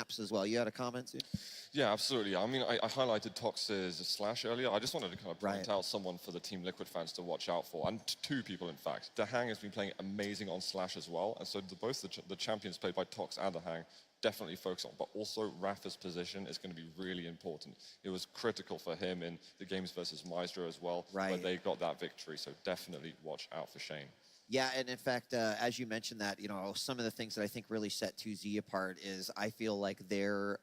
maps as well. You had a comment, too? Yeah, absolutely. I mean, I highlighted Tox's Slash earlier. I just wanted to kind of point out someone for the Team Liquid fans to watch out for, and two people, in fact. DaHang has been playing amazing on Slash as well, and so both the champions played by Tox and DaHang definitely focus on, but also Rapha's position is going to be really important. It was critical for him in the games versus Maestro as well, where they got that victory, so definitely watch out for Shane. Yeah, and in fact, as you mentioned that, you know, some of the things that I think really set 2Z apart is I feel like they're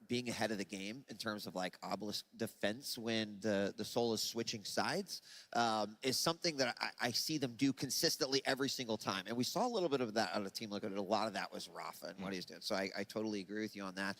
being ahead of the game in terms of like obelisk defense when the Soul is switching sides is something that I see them do consistently every single time. And we saw a little bit of that out of Team Liquid. A lot of that was Rapha and what he's doing. So I totally agree with you on that.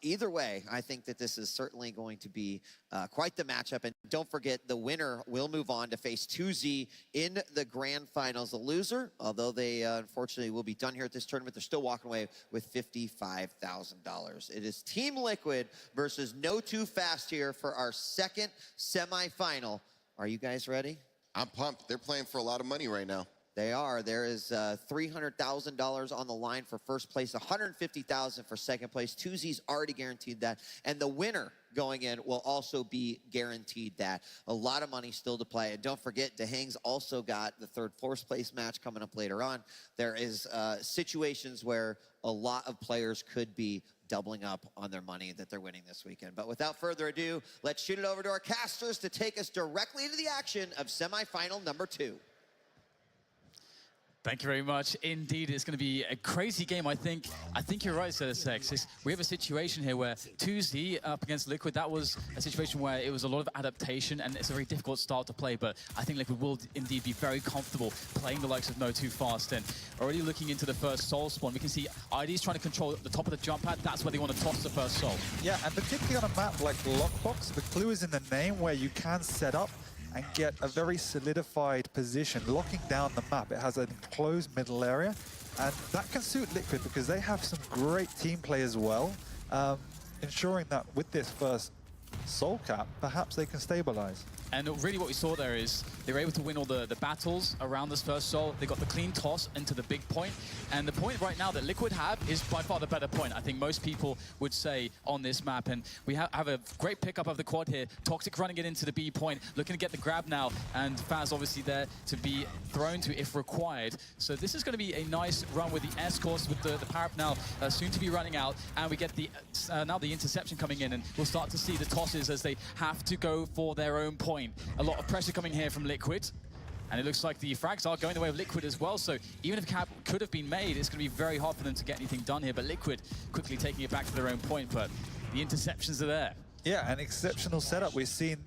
Either way, I think that this is certainly going to be quite the matchup. And don't forget, the winner will move on to face 2Z in the Grand Finals. The loser, although they unfortunately will be done here at this tournament, they're still walking away with $55,000. It is Team Liquid versus Notofast here for our second semifinal. Are you guys ready? I'm pumped. They're playing for a lot of money right now. They are. There is $300,000 on the line for first place, $150,000 for second place. 2Z's already guaranteed that. And the winner going in will also be guaranteed that. A lot of money still to play. And don't forget, DaHang's also got the third fourth place match coming up later on. There is situations where a lot of players could be doubling up on their money that they're winning this weekend. But without further ado, let's shoot it over to our casters to take us directly into the action of semifinal number 2. Thank you very much. Indeed, it's going to be a crazy game. I think you're right, Sex. We have a situation here where 2Z up against Liquid. That was a situation where it was a lot of adaptation, and it's a very difficult start to play. But I think Liquid will indeed be very comfortable playing the likes of Notofast. And already looking into the first Soul spawn, we can see ID's trying to control the top of the jump pad. That's where they want to toss the first Soul. Yeah, and particularly on a map like Lockbox, the clue is in the name where you can set up and get a very solidified position, locking down the map. It has an enclosed middle area, and that can suit Liquid because they have some great team play as well, ensuring that with this first Soul cap, perhaps they can stabilize. And really what we saw there is they were able to win all the battles around this first Soul. They got the clean toss into the big point. And the point right now that Liquid have is by far the better point, I think most people would say, on this map. And we have a great pickup of the quad here. Toxic running it into the B point, looking to get the grab now. And Fazz obviously there to be thrown to if required. So this is going to be a nice run with the escorts, with the power up now soon to be running out. And we get the now the interception coming in, and we'll start to see the tosses as they have to go for their own point. A lot of pressure coming here from Liquid, and it looks like the frags are going the way of Liquid as well, so even if cap could have been made, it's going to be very hard for them to get anything done here, but Liquid quickly taking it back to their own point, but the interceptions are there. Yeah, an exceptional setup. We've seen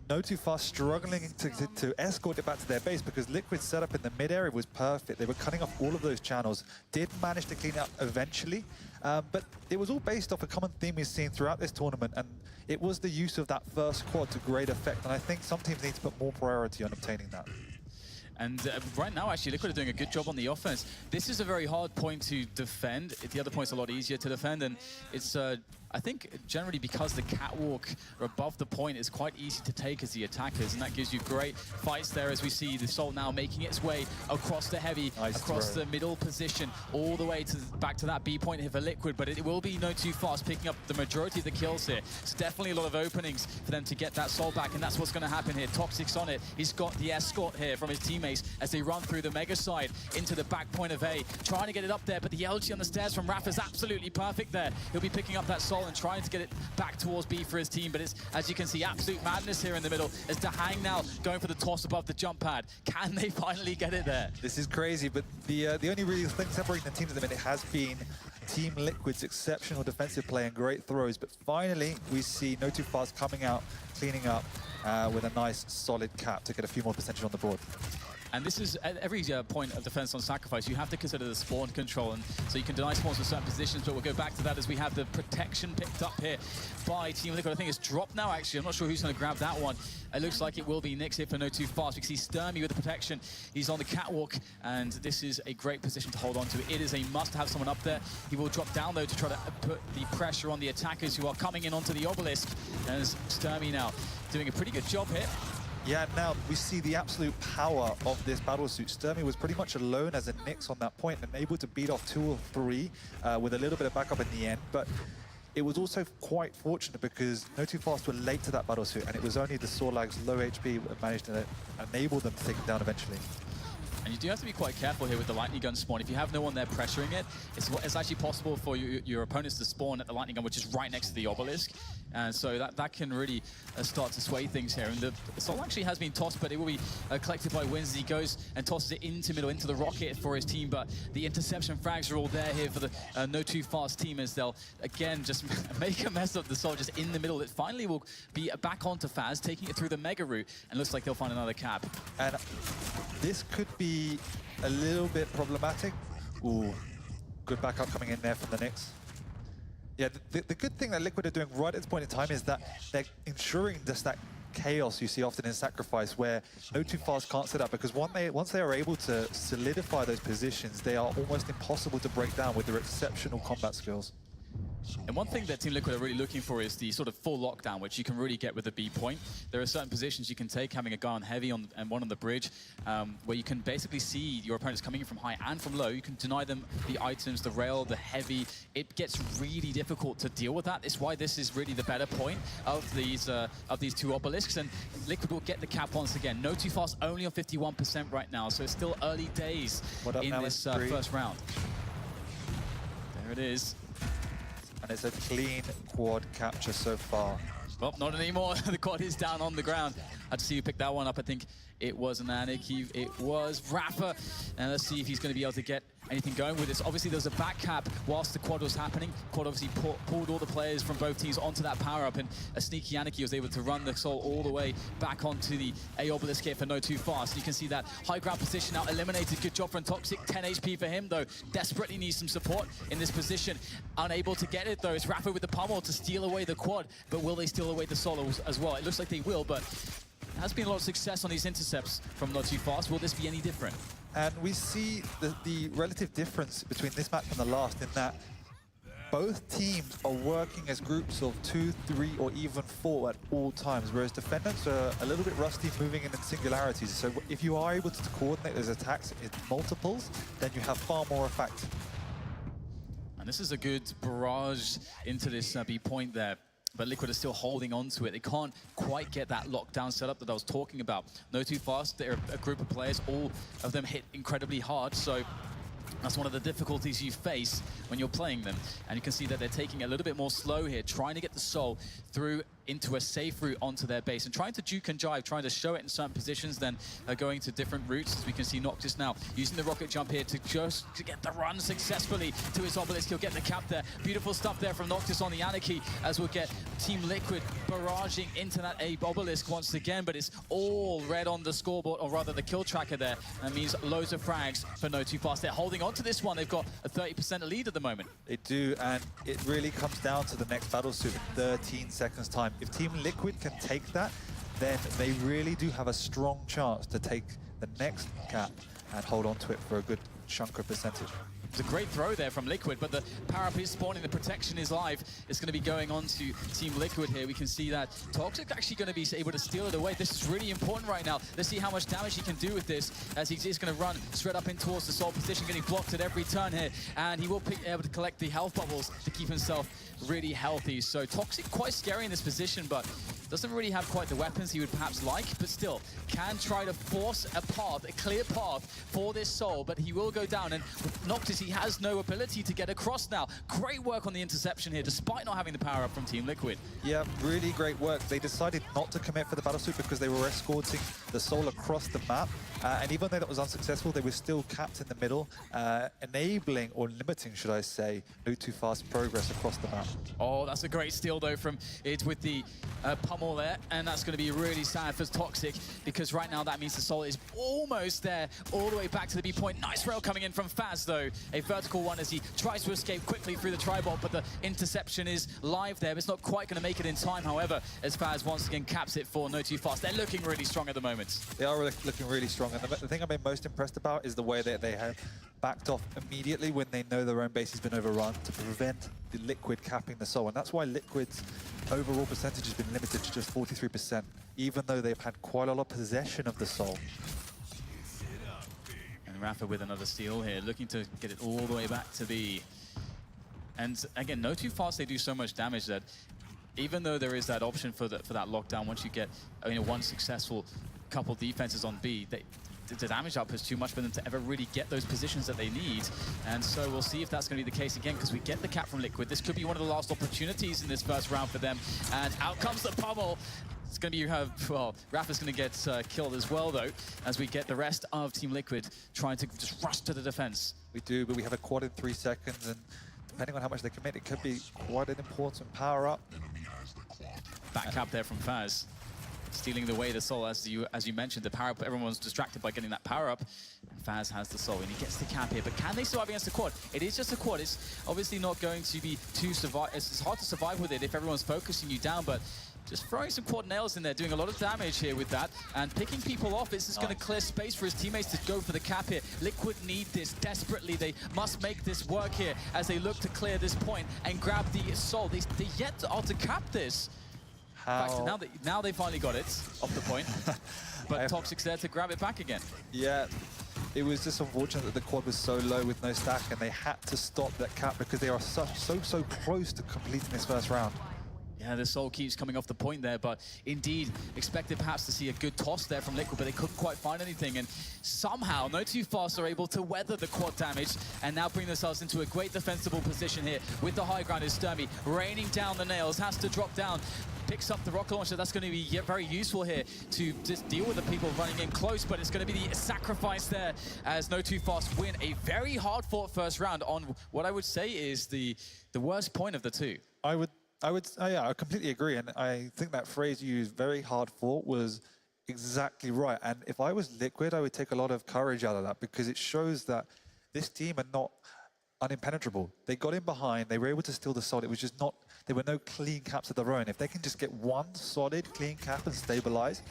Notofast struggling to escort it back to their base because Liquid's setup in the mid area was perfect. They were cutting off all of those channels, did manage to clean up eventually, but it was all based off a common theme we've seen throughout this tournament, and it was the use of that first quad to great effect, and I think some teams need to put more priority on obtaining that. And right now, actually, Liquid are doing a good job on the offense. This is a very hard point to defend. The other point's a lot easier to defend, and it's, I think, generally because the catwalk above the point is quite easy to take as the attackers, and that gives you great fights there as we see the Soul now making its way across the heavy, across the middle position, all the way to back to that B point here for Liquid, but it will be Notofast picking up the majority of the kills here. So definitely a lot of openings for them to get that Soul back, and that's what's going to happen here. Toxic's on it. He's got the escort here from his teammates as they run through the mega side into the back point of A, trying to get it up there, but the LG on the stairs from Rapha is absolutely perfect there. He'll be picking up that Soul and trying to get it back towards B for his team, but it's, as you can see, absolute madness here in the middle as DaHang now going for the toss above the jump pad. Can they finally get it there? This is crazy, but the only real thing separating the teams at the minute has been Team Liquid's exceptional defensive play and great throws, but finally we see Notofast coming out, cleaning up with a nice solid cap to get a few more percentage on the board. And this is, at every point of defense on sacrifice, you have to consider the spawn control, and so you can deny spawns for certain positions, but we'll go back to that as we have the protection picked up here by Team Liquid. I think it's dropped now, actually. I'm not sure who's going to grab that one. It looks like it will be Nyx here for Notofast. We can see Stermy with the protection. He's on the catwalk, and this is a great position to hold on to. It is a must to have someone up there. He will drop down, though, to try to put the pressure on the attackers who are coming in onto the obelisk. As Stermy now doing a pretty good job here. Yeah, now we see the absolute power of this battlesuit. Stermy was pretty much alone as a Nyx on that point and able to beat off 2 or 3 with a little bit of backup in the end. But it was also quite fortunate because Notofast were late to that battlesuit, and it was only the Sorlag's low HP that managed to enable them to take it down eventually. And you do have to be quite careful here with the lightning gun spawn. If you have no one there pressuring it, it's actually possible for your opponents to spawn at the lightning gun, which is right next to the obelisk. And so that can really start to sway things here. And the assault actually has been tossed, but it will be collected by Winz. He goes and tosses it into middle, into the rocket for his team. But the interception frags are all there here for the Notofast team, as they'll, again, just make a mess of the soldiers in the middle. It finally will be back onto Fazz, taking it through the mega route, and looks like they'll find another cap. And this could be a little bit problematic. Ooh, good backup coming in there from the Nyx. Yeah, the good thing that Liquid are doing right at this point in time is that they're ensuring just that chaos you see often in Sacrifice, where Notofast can't set up, because once they are able to solidify those positions, they are almost impossible to break down with their exceptional combat skills. And one thing that Team Liquid are really looking for is the sort of full lockdown, which you can really get with the B point. There are certain positions you can take, having a guy on heavy and one on the bridge, where you can basically see your opponents coming in from high and from low. You can deny them the items, the rail, the heavy. It gets really difficult to deal with that. It's why this is really the better point of these 2 obelisks. And Liquid will get the cap once again. Notofast only on 51% right now, so it's still early days in this first round. There it is. And it's a clean quad capture so far. Well, not anymore. The quad is down on the ground. Had to see who picked that one up. I think it was Aniki. It was Rapha. And let's see if he's going to be able to get anything going with this. Obviously, there was a back cap whilst the quad was happening. Quad obviously pulled all the players from both teams onto that power-up, and a sneaky Aniki was able to run the Soul all the way back onto the A obelisk here for Notofast. You can see that high ground position now eliminated. Good job from Toxjq. 10 HP for him, though. Desperately needs some support in this position. Unable to get it, though. It's Rapha with the pummel to steal away the quad, but will they steal away the solos as well? It looks like they will, but there has been a lot of success on these intercepts from Notofast. Will this be any different? And we see the relative difference between this match and the last in that both teams are working as groups of 2, 3, or even 4 at all times, whereas defendants are a little bit rusty moving in singularities. So if you are able to coordinate those attacks in multiples, then you have far more effect. And this is a good barrage into this B point there. But Liquid are still holding on to it. They can't quite get that lockdown setup that I was talking about. Notofast, they're a group of players. All of them hit incredibly hard, so that's one of the difficulties you face when you're playing them. And you can see that they're taking it a little bit more slow here, trying to get the Soul through into a safe route onto their base and trying to juke and jive, trying to show it in certain positions, then going to different routes. As we can see Noctis now using the rocket jump here to get the run successfully to his obelisk. He'll get the cap there. Beautiful stuff there from Noctis on the Aniki, as we'll get Team Liquid barraging into that A obelisk once again, but it's all red on the scoreboard, or rather the kill tracker there. That means loads of frags for Notofast. They're holding on to this one. They've got a 30% lead at the moment. They do, and it really comes down to the next battlesuit in 13 seconds time. If Team Liquid can take that, then they really do have a strong chance to take the next cap and hold on to it for a good chunk of percentage. It's a great throw there from Liquid, but the power-up is spawning, the protection is live. It's going to be going on to Team Liquid here. We can see that Toxjq actually going to be able to steal it away. This is really important right now. Let's see how much damage he can do with this, as he's just going to run straight up in towards the Soul position, getting blocked at every turn here. And he will be able to collect the health bubbles to keep himself really healthy. So Toxjq quite scary in this position, but doesn't really have quite the weapons he would perhaps like, but still can try to force a path, a clear path for this Soul, but he will go down. And with Noctis, he has no ability to get across now. Great work on the interception here, despite not having the power up from Team Liquid. Yeah, really great work. They decided not to commit for the battlesuit because they were escorting the Soul across the map. And even though that was unsuccessful, they were still capped in the middle, enabling, or limiting, should I say, Notofast progress across the map. Oh, that's a great steal, though, from it with the pummel there. And that's going to be really sad for Toxjq, because right now that means the Soul is almost there, all the way back to the B point. Nice rail coming in from Fazz, though. A vertical one as he tries to escape quickly through the tribot, but the interception is live there. But it's not quite going to make it in time, however, as Fazz once again caps it for Notofast. They're looking really strong at the moment. They are looking really strong. And the thing I've been most impressed about is the way that they have backed off immediately when they know their own base has been overrun to prevent the Liquid capping the Soul. And that's why Liquid's overall percentage has been limited to just 43%, even though they've had quite a lot of possession of the Soul. And Rapha with another steal here, looking to get it all the way back to B. And again, Notofast, they do so much damage that even though there is that option for that lockdown, once you get one successful couple defenses on B, the damage output is too much for them to ever really get those positions that they need. And so we'll see if that's going to be the case again, because we get the cap from Liquid. This could be one of the last opportunities in this first round for them. And out comes the pummel. It's going to be, well, Rapha's going to get killed as well, though, as we get the rest of Team Liquid trying to just rush to the defense. We do, but we have a quad in 3 seconds, and depending on how much they commit, it could be quite an important power-up. Back cap there from Fazz, stealing away the Soul, as you mentioned. The power-up, everyone's distracted by getting that power-up. And Fazz has the Soul, and he gets the cap here. But can they survive against the quad? It is just a quad. It's obviously not going to be too survive. It's hard to survive with it if everyone's focusing you down, but just throwing some quad nails in there, doing a lot of damage here with that, and picking people off. This is going to clear space for his teammates to go for the cap here. Liquid need this desperately. They must make this work here as they look to clear this point and grab the Soul. They yet are to cap this. In fact, now they finally got it off the point, but Toxjq's there to grab it back again. Yeah, it was just unfortunate that the quad was so low with no stack, and they had to stop that cap because they are so close to completing this first round. Yeah, the Soul keeps coming off the point there, but indeed expected perhaps to see a good toss there from Liquid, but they couldn't quite find anything. And somehow Notofast are able to weather the quad damage and now bring themselves into a great defensible position here with the high ground. Is Stermy raining down the nails, has to drop down, picks up the rocket launcher. That's going to be very useful here to just deal with the people running in close, but it's going to be the sacrifice there as Notofast win a very hard-fought first round on what I would say is the worst point of the two. Yeah, I completely agree, and I think that phrase you used, very hard fought, was exactly right. And if I was Liquid, I would take a lot of courage out of that, because it shows that this team are not unimpenetrable. They got in behind, they were able to steal the Soul. It was just not, there were no clean caps of their own. If they can just get one solid clean cap and stabilize,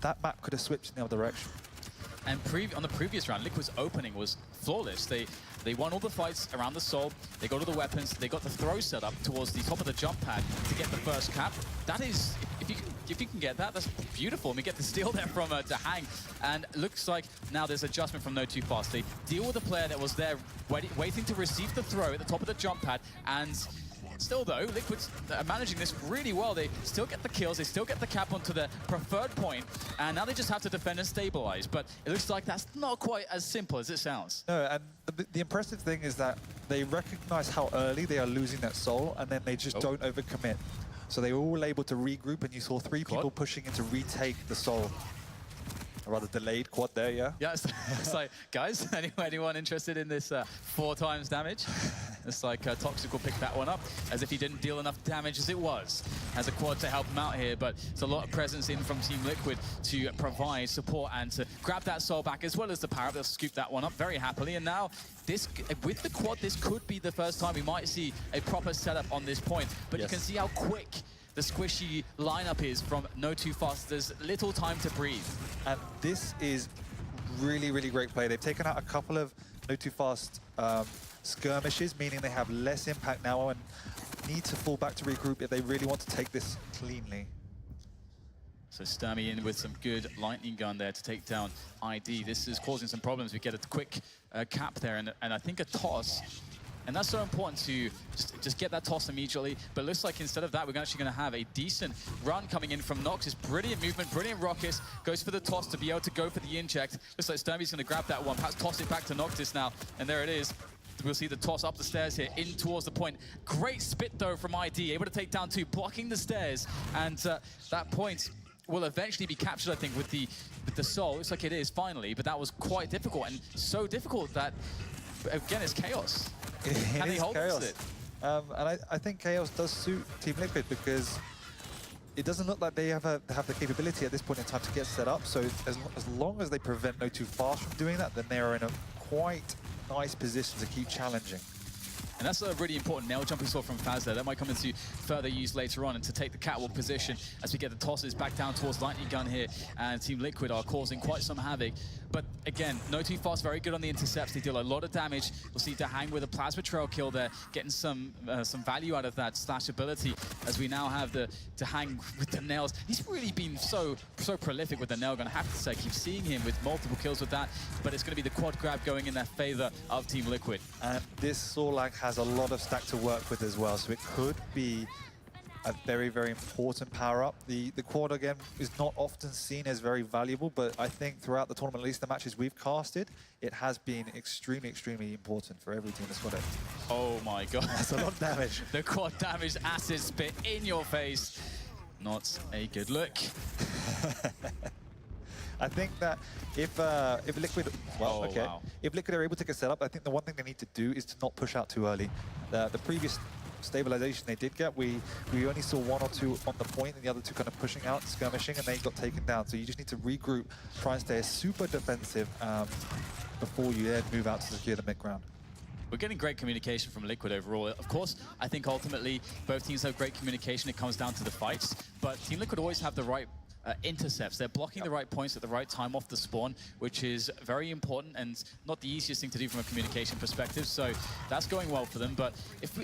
that map could have switched in the other direction. And on the previous round, Liquid's opening was flawless. They won all the fights around the Soul. They got all the weapons. They got the throw set up towards the top of the jump pad to get the first cap. That is, if you can get that, that's beautiful. And we get the steal there from DaHang. And looks like now there's adjustment from Notofast. They deal with a player that was there waiting to receive the throw at the top of the jump pad. And still, though, Liquid's managing this really well. They still get the kills, they still get the cap onto the preferred point, and now they just have to defend and stabilize. But it looks like that's not quite as simple as it sounds. No, and the impressive thing is that they recognize how early they are losing that Soul, and then they just don't overcommit. So they were all able to regroup, and you saw 3 people pushing in to retake the Soul. A rather delayed quad there, yeah? Yeah, it's like, guys, anyone interested in this 4 times damage? It's like Toxjq will pick that one up, as if he didn't deal enough damage as it was. Has a quad to help him out here, but it's a lot of presence in from Team Liquid to provide support and to grab that Soul back, as well as the power. They'll scoop that one up very happily. And now, with the quad, this could be the first time we might see a proper setup on this point. But you can see how quick the squishy lineup is from Notofast. There's little time to breathe. And this is really, really great play. They've taken out a couple of Notofast skirmishes, meaning they have less impact now and need to fall back to regroup if they really want to take this cleanly. So Stermy in with some good lightning gun there to take down ID. This is causing some problems. We get a quick cap there and I think a toss. And that's so important to just get that toss immediately. But it looks like instead of that, we're actually going to have a decent run coming in from Noctis. Brilliant movement, brilliant rockets. Goes for the toss to be able to go for the inject. Looks like Stermy's going to grab that one, perhaps toss it back to Noctis now. And there it is. We'll see the toss up the stairs here, in towards the point. Great spit, though, from ID. Able to take down 2, blocking the stairs. And that point will eventually be captured, I think, with the Soul. Looks like it is, finally. But that was quite difficult, and so difficult that, again, it's chaos. Can they hold it? And I think chaos does suit Team Liquid, because it doesn't look like they have the capability at this point in time to get set up. So as long as they prevent Notofast from doing that, then they are in a quite nice position to keep challenging. And that's a really important nail jump we saw from Fazz there. That might come into further use later on, and to take the catwalk position as we get the tosses back down towards Lightning Gun here. And Team Liquid are causing quite some havoc. But again, Notofast very good on the intercepts. They deal a lot of damage. We'll see DaHang with a plasma trail kill there, getting some value out of that slash ability. As we now have the DaHang with the nails. He's really been so prolific with the nail gun. I have to say, keep seeing him with multiple kills with that. But it's going to be the quad grab going in their favor of Team Liquid. And this Sorlag has a lot of stack to work with as well, so it could be a very, very important power-up. The quad, again, is not often seen as very valuable, but I think throughout the tournament, at least the matches we've casted, it has been extremely, extremely important for every team that's got it. Oh my god. That's a lot of damage. The quad damage acid spit in your face. Not a good look. I think that if Liquid, wow. if Liquid are able to get set up, I think the one thing they need to do is to not push out too early. The previous stabilization they did get, we only saw 1 or 2 on the point and the other 2 kind of pushing out, skirmishing, and they got taken down. So you just need to regroup, try and stay super defensive before you then move out to secure the mid-ground. We're getting great communication from Liquid overall. Of course, I think ultimately both teams have great communication. It comes down to the fights, but Team Liquid always have the right intercepts. They're blocking the right points at the right time off the spawn, which is very important and not the easiest thing to do from a communication perspective. So that's going well for them. But if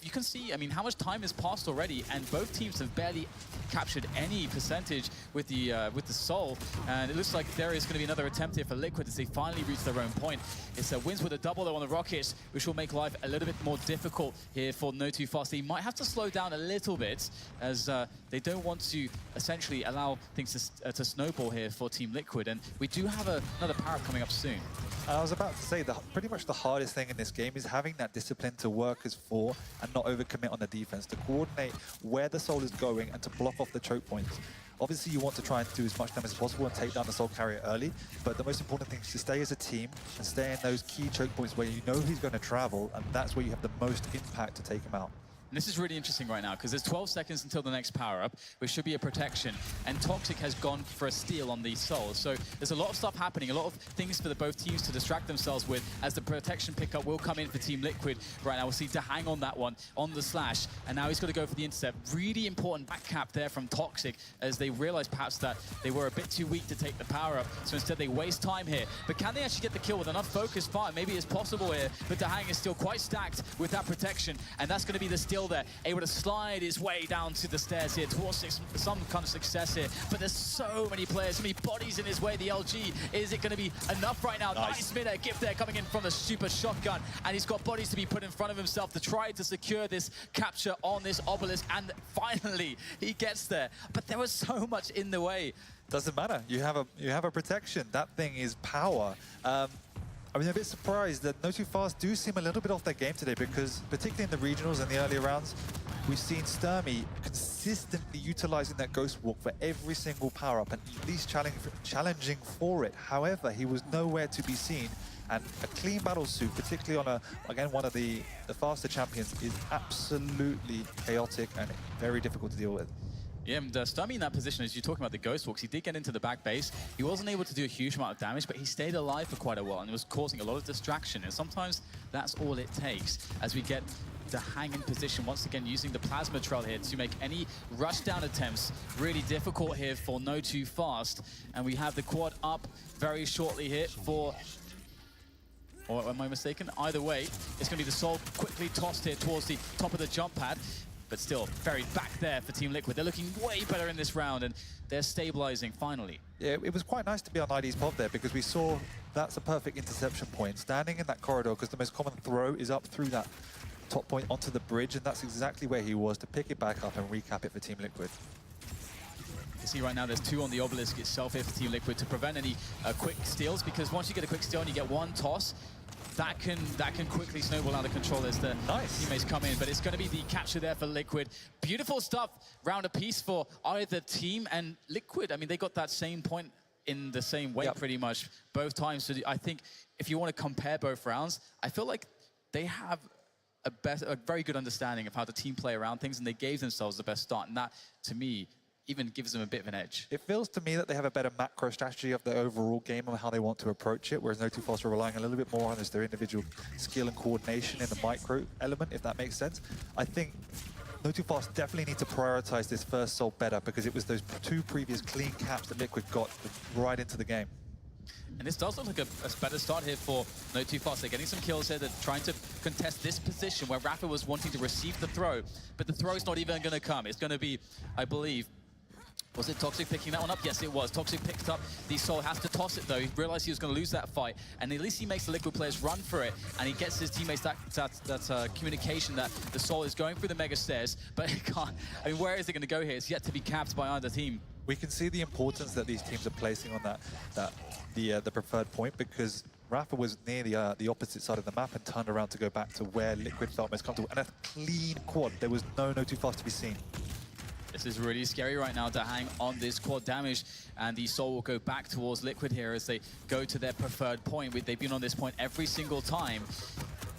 you can see, I mean, how much time has passed already, and both teams have barely captured any percentage with the Soul. And it looks like there is going to be another attempt here for Liquid as they finally reach their own point. It's a Winz with a double though on the Rockets, which will make life a little bit more difficult here for Notofast. They might have to slow down a little bit as they don't want to essentially allow things to snowball here for Team Liquid, and we do have another power coming up soon. I was about to say that pretty much the hardest thing in this game is having that discipline to work as 4 and not overcommit on the defense, to coordinate where the Soul is going and to block off the choke points. Obviously, you want to try and do as much damage as possible and take down the Soul carrier early, but the most important thing is to stay as a team and stay in those key choke points where you know he's going to travel, and that's where you have the most impact to take him out. And this is really interesting right now because there's 12 seconds until the next power-up, which should be a protection. And Toxjq has gone for a steal on these Souls. So there's a lot of stuff happening, a lot of things for both teams to distract themselves with as the protection pickup will come in for Team Liquid right now. We'll see DaHang on that one, on the slash. And now he's got to go for the intercept. Really important back cap there from Toxjq as they realize perhaps that they were a bit too weak to take the power-up. So instead they waste time here. But can they actually get the kill with enough focus? Fine, maybe it's possible here. But DaHang is still quite stacked with that protection. And that's going to be the steal there. Able to slide his way down to the stairs here towards some kind of success here. But there's so many players, so many bodies in his way. The LG, is it going to be enough right now? Nice mid-air gift there coming in from the super shotgun. And he's got bodies to be put in front of himself to try to secure this capture on this obelisk. And finally, he gets there. But there was so much in the way. Doesn't matter. You have a protection. That thing is power. I mean, I'm a bit surprised that Notofast do seem a little bit off their game today because, particularly in the regionals and the earlier rounds, we've seen Stermy consistently utilizing that Ghost Walk for every single power-up and at least challenging for it. However, he was nowhere to be seen. And a clean battle suit, particularly on one of the faster champions, is absolutely chaotic and very difficult to deal with. Yeah, and Stermy in that position, as you're talking about the Ghost Walks, he did get into the back base. He wasn't able to do a huge amount of damage, but he stayed alive for quite a while, and it was causing a lot of distraction. And sometimes that's all it takes as we get DaHang in position, once again using the plasma trail here to make any rush down attempts really difficult here for Notofast. And we have the quad up very shortly here for... Or am I mistaken? Either way, it's going to be the Soul quickly tossed here towards the top of the jump pad. But still, very back there for Team Liquid. They're looking way better in this round, and they're stabilizing finally. Yeah, it was quite nice to be on ID's pod there because we saw that's a perfect interception point. Standing in that corridor, because the most common throw is up through that top point onto the bridge, and that's exactly where he was to pick it back up and recap it for Team Liquid. You see right now there's 2 on the obelisk itself here for Team Liquid to prevent any quick steals, because once you get a quick steal and you get one toss, that can quickly snowball out of control as the teammates come in. But it's going to be the capture there for Liquid. Beautiful stuff, round apiece for either team. And Liquid, I mean, they got that same point in the same way pretty much both times. So I think if you want to compare both rounds, I feel like they have a very good understanding of how the team play around things, and they gave themselves the best start. And that, to me, even gives them a bit of an edge. It feels to me that they have a better macro strategy of the overall game and how they want to approach it, whereas Notofast are relying a little bit more on their individual skill and coordination in the micro element, if that makes sense. I think Notofast definitely need to prioritize this first Soul better because it was those 2 previous clean caps that Liquid got right into the game. And this does look like a better start here for Notofast. They're getting some kills here. They're trying to contest this position where Rapha was wanting to receive the throw, but the throw's not even going to come. It's going to be, I believe, was it Toxjq picking that one up? Yes, it was. Toxjq picked up the Soul, has to toss it though. He realized he was going to lose that fight, and at least he makes the Liquid players run for it, and he gets his teammates that communication that the Soul is going through the Mega Stairs, but it can't. I mean, where is it going to go here? It's yet to be capped by either team. We can see the importance that these teams are placing on the preferred point, because Rapha was near the opposite side of the map and turned around to go back to where Liquid felt most comfortable, and a clean quad. There was no Notofast to be seen. This is really scary right now. DaHang on this quad damage, and the Soul will go back towards Liquid here as they go to their preferred point. They've been on this point every single time.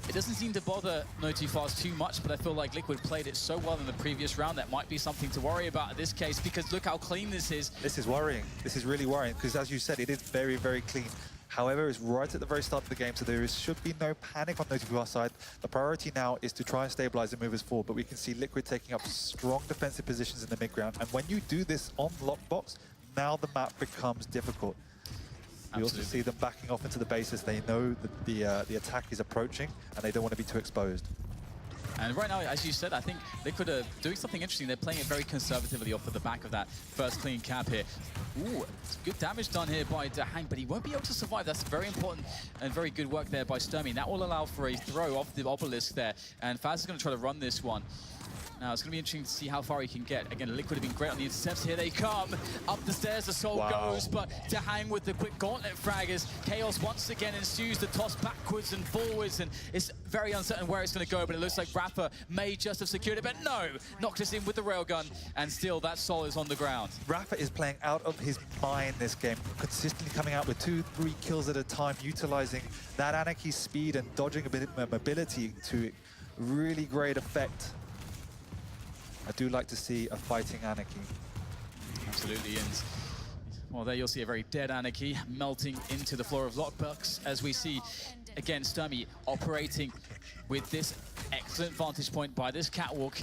It doesn't seem to bother Notofast too much, but I feel like Liquid played it so well in the previous round that might be something to worry about in this case, because look how clean this is. This is worrying. This is really worrying, because as you said, it is very, very clean. However, it's right at the very start of the game, so should be no panic on Notofast's side. The priority now is to try and stabilize and move us forward, but we can see Liquid taking up strong defensive positions in the mid-ground. And when you do this on Lockbox, now the map becomes difficult. We also see them backing off into the bases. They know that the attack is approaching, and they don't want to be too exposed. And right now, as you said, I think Liquid are doing something interesting. They're playing it very conservatively off of the back of that first clean cap here. Ooh, good damage done here by DaHang, but he won't be able to survive. That's very important and very good work there by Stermy. And that will allow for a throw off the obelisk there. And Fazz is going to try to run this one. Now, it's going to be interesting to see how far he can get. Again, Liquid have been great on the intercepts. Here they come. Up the stairs, the Soul goes, but DaHang with the quick gauntlet frag as chaos once again ensues. The toss backwards and forwards, and it's very uncertain where it's going to go, but it looks like Rapha may just have secured it, but no! Noctis in with the railgun, and still that Soul is on the ground. Rapha is playing out of his mind this game, consistently coming out with 2-3 kills at a time, utilizing that Anarchy speed and dodging a bit of mobility to really great effect. I do like to see a fighting Anarchy. Absolutely, and well, there you'll see a very dead Anarchy melting into the floor of Lockbox as we see, again, Stermy operating with this excellent vantage point by this catwalk.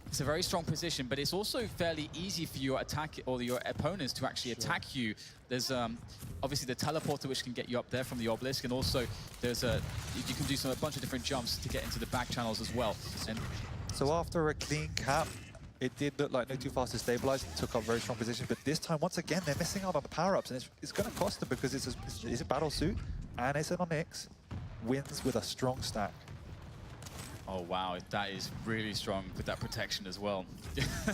It's a very strong position, but it's also fairly easy for your attack or your opponents to actually attack you. There's obviously the teleporter, which can get you up there from the obelisk, and also there's you can do a bunch of different jumps to get into the back channels as well. And so after a clean cap, it did look like Notofast is stabilized and took up very strong position, but this time, once again, they're missing out on the power-ups, and it's going to cost them because it's a battle suit, and it's an Onyx. Winz with a strong stack. oh wow, that is really strong with that protection as well.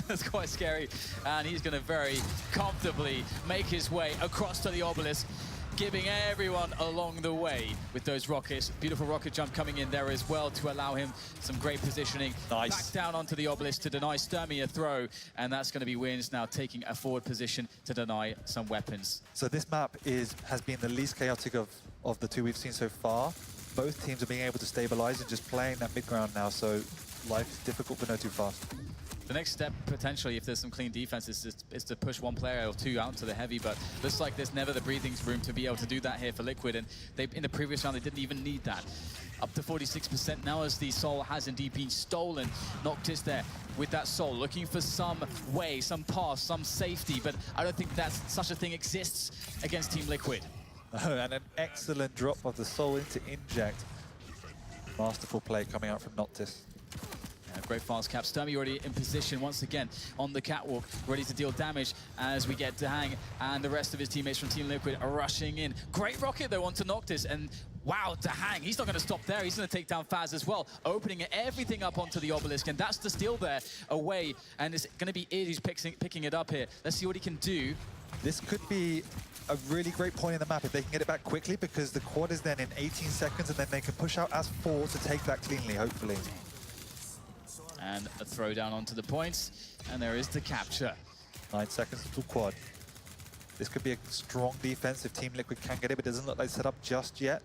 That's quite scary, and he's going to very comfortably make his way across to the obelisk, giving everyone along the way with those rockets. Beautiful rocket jump coming in there as well to allow him some great positioning. Nice. Back down onto the obelisk to deny Stermy a throw, and that's going to be Winz now taking a forward position to deny some weapons. So this map has been the least chaotic of the two we've seen so far. Both teams are being able to stabilize and just playing that mid-ground now, so life is difficult for Notofast. The next step, potentially, if there's some clean defense, is to push one player or two out to the heavy, but looks like there's never the breathing room to be able to do that here for Liquid, and in the previous round, they didn't even need that. Up to 46% now as the Soul has indeed been stolen. Noctis there with that Soul, looking for some way, some pass, some safety, but I don't think that such a thing exists against Team Liquid. And an excellent drop of the Soul into Inject. Masterful play coming out from Noctis. Great fast cap. Stermy already in position once again on the catwalk, ready to deal damage as we get DaHang and the rest of his teammates from Team Liquid are rushing in. Great rocket though onto Noctis, and wow, DaHang, he's not going to stop there. He's going to take down Fazz as well, opening everything up onto the obelisk, and that's the steal there away, and it's going to be Id who's picking it up here. Let's see what he can do. This could be a really great point in the map if they can get it back quickly, because the quad is then in 18 seconds, and then they can push out as 4 to take that cleanly, hopefully. And a throw down onto the points, and there is the capture. 9 seconds to quad. This could be a strong defense if Team Liquid can get it, but it doesn't look like set up just yet.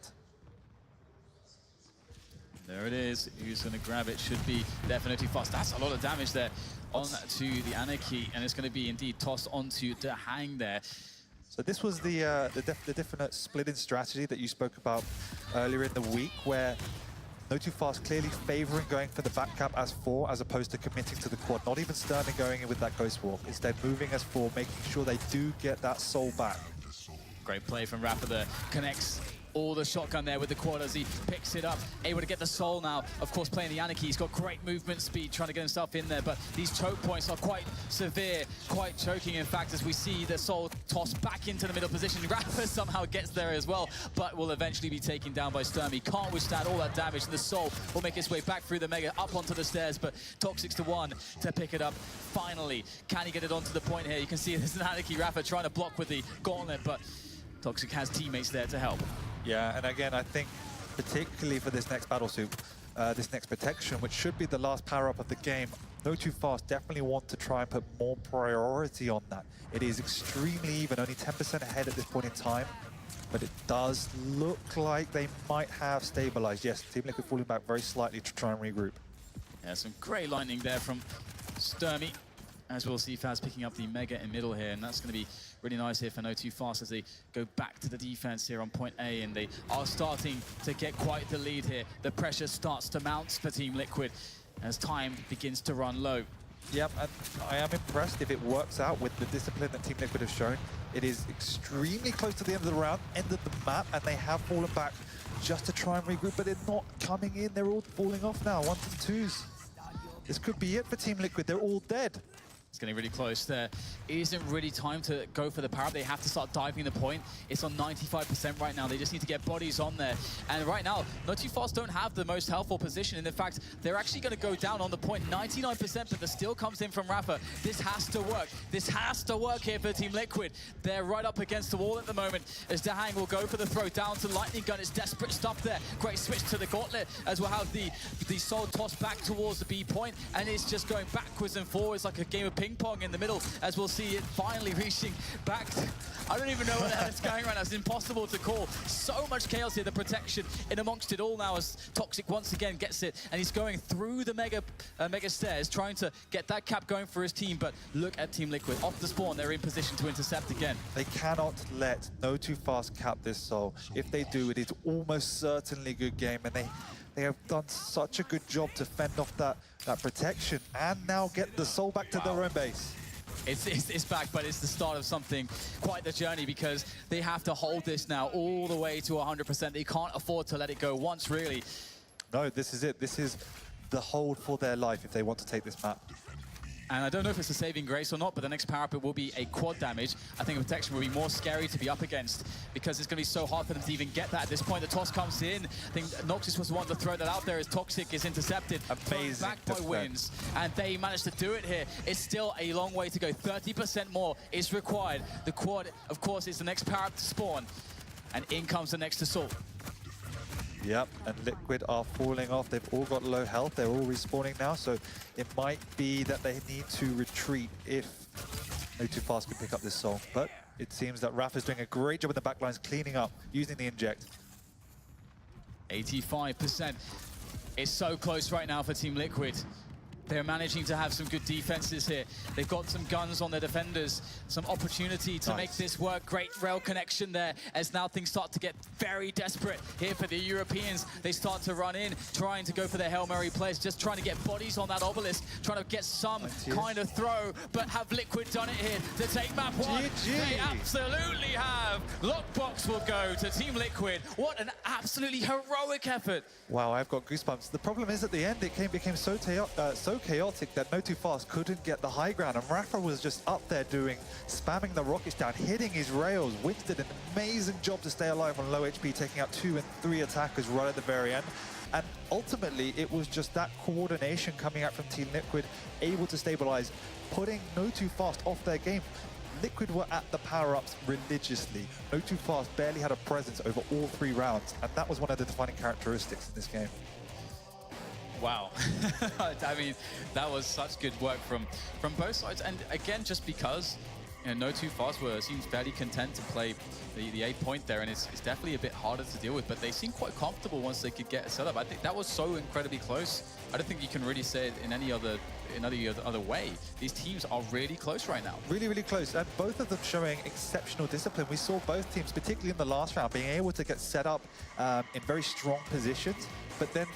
There it is. Who's going to grab it? Should be definitely Fast. That's a lot of damage there onto the Anarchy, and it's going to be indeed tossed onto DaHang there. So this was the definite split in strategy that you spoke about earlier in the week, where Notofast clearly favoring going for the back cap as 4 as opposed to committing to the quad. Not even Stermy going in with that Ghost Walk. Instead moving as 4, making sure they do get that Soul back. Great play from Rapha there. Connects all the shotgun there with the quad as he picks it up. Able to get the soul now. Of course, playing the Anarchy. He's got great movement speed, trying to get himself in there. But these choke points are quite severe, quite choking. In fact, as we see the soul tossed back into the middle position, Rapha somehow gets there as well, but will eventually be taken down by Stermy. Can't withstand all that damage. The soul will make its way back through the Mega, up onto the stairs, but Toxjq the one to pick it up. Finally, can he get it onto the point here? You can see there's an Anarchy. Rapha trying to block with the gauntlet, but Toxjq has teammates there to help. Yeah, and again, I think particularly for this next battle suit, this next protection, which should be the last power-up of the game, Notofast definitely want to try and put more priority on that. It is extremely even, only 10% ahead at this point in time, but it does look like they might have stabilized. Yes, Team Liquid falling back very slightly to try and regroup. Yeah, some great lightning there from Stermy. As we'll see, Fazz picking up the Mega in middle here, and that's going to be really nice here for Notofast as they go back to the defense here on point A, and they are starting to get quite the lead here. The pressure starts to mount for Team Liquid as time begins to run low. Yep, and I am impressed if it works out with the discipline that Team Liquid have shown. It is extremely close to the end of the round, end of the map, and they have fallen back just to try and regroup, but they're not coming in. They're all falling off now, 1s and 2s. This could be it for Team Liquid. They're all dead. It's getting really close there. It isn't really time to go for the power-up. They have to start diving the point. It's on 95% right now. They just need to get bodies on there. And right now, Notofast don't have the most helpful position. And in fact, they're actually going to go down on the point 99%, but the steal comes in from Rapha. This has to work. This has to work here for Team Liquid. They're right up against the wall at the moment as DaHang will go for the throw down to Lightning Gun. It's desperate stuff there. Great switch to the gauntlet as we'll have the soul tossed back towards the B point. And it's just going backwards and forwards like a game of ping pong in the middle, as we'll see it finally reaching back. I don't even know where the hell it's going right now. It's impossible to call. So much chaos here. The protection in amongst it all now as Toxjq once again gets it, and he's going through the mega stairs, trying to get that cap going for his team. But look at Team Liquid. Off the spawn, they're in position to intercept again. They cannot let Notofast cap this soul. If they do, it is almost certainly a good game, and they have done such a good job to fend off that protection and now get the soul back to their own base. It's back, but it's the start of something, quite the journey, because they have to hold this now all the way to 100%. They can't afford to let it go once, really. No, this is it. This is the hold for their life if they want to take this map. And I don't know if it's a saving grace or not, but the next power-up it will be a quad damage. I think protection will be more scary to be up against because it's going to be so hard for them to even get that at this point. The toss comes in. I think Noctis was the one to throw that out there as Toxjq is intercepted. Amazing back by Winz. And they managed to do it here. It's still a long way to go. 30% more is required. The quad, of course, is the next power-up to spawn. And in comes the next assault. Yep, and Liquid are falling off. They've all got low health. They're all respawning now, so it might be that they need to retreat if Notofast can pick up this soul. But it seems that Rapha's doing a great job in the backlines, cleaning up, using the inject. 85%. It's so close right now for Team Liquid. They're managing to have some good defenses here. They've got some guns on their defenders, some opportunity to make this work. Great rail connection there as now things start to get very desperate here for the Europeans. They start to run in, trying to go for their Hail Mary plays, just trying to get bodies on that obelisk, trying to get some kind of throw, but have Liquid done it here to take map one? They absolutely have. Lockbox will go to Team Liquid. What an absolutely heroic effort. Wow, I've got goosebumps. The problem is at the end, it became so chaotic that Notofast couldn't get the high ground, and Rapha was just up there spamming the rockets down, hitting his rails. Winz did an amazing job to stay alive on low HP, taking out 2 and 3 attackers right at the very end. And ultimately, it was just that coordination coming out from Team Liquid, able to stabilize, putting Notofast off their game. Liquid were at the power-ups religiously. Notofast barely had a presence over all 3 rounds, and that was one of the defining characteristics in this game. Wow. I mean, that was such good work from both sides. And again, just because Notofast seems fairly content to play the 8 point there, and it's definitely a bit harder to deal with, but they seem quite comfortable once they could get a setup. I think that was so incredibly close. I don't think you can really say it in any other way. These teams are really close right now. Really, really close, and both of them showing exceptional discipline. We saw both teams, particularly in the last round, being able to get set up in very strong positions, but then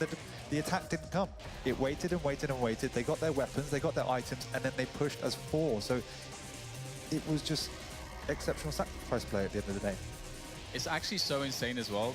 the attack didn't come. It waited and waited and waited. They got their weapons, they got their items, and then they pushed as 4. So it was just exceptional sacrifice play at the end of the day. It's actually so insane as well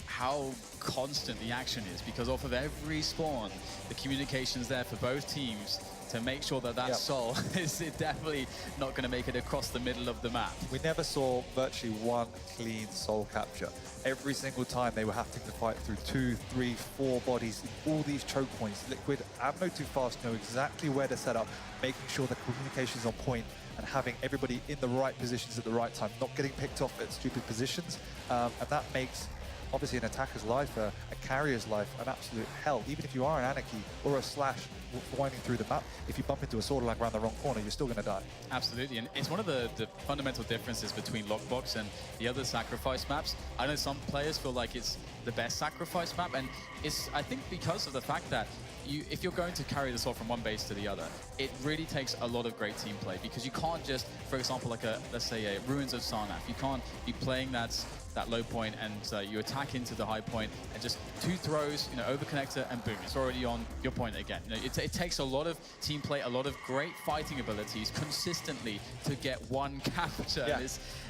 how constant the action is, because off of every spawn, the communication's there for both teams to make sure that that soul is definitely not going to make it across the middle of the map. We never saw virtually one clean soul capture. Every single time they were having to fight through 2, 3, 4 bodies in all these choke points. Liquid and Notofast know exactly where to set up, making sure the communication's on point and having everybody in the right positions at the right time, not getting picked off at stupid positions. And that makes, obviously, an attacker's life, a carrier's life, an absolute hell. Even if you are an Anarchy or a Slash winding through the map, if you bump into a sword like around the wrong corner, you're still going to die. Absolutely, and it's one of the fundamental differences between Lockbox and the other sacrifice maps. I know some players feel like it's the best sacrifice map, and it's, I think, because of the fact that if you're going to carry the sword from one base to the other, it really takes a lot of great team play, because you can't just, for example, like let's say a Ruins of Sarnath, you can't be playing that low point and you attack into the high point and just 2 throws, over connector and boom, it's already on your point again. It takes a lot of team play, a lot of great fighting abilities consistently to get one capture. Yeah.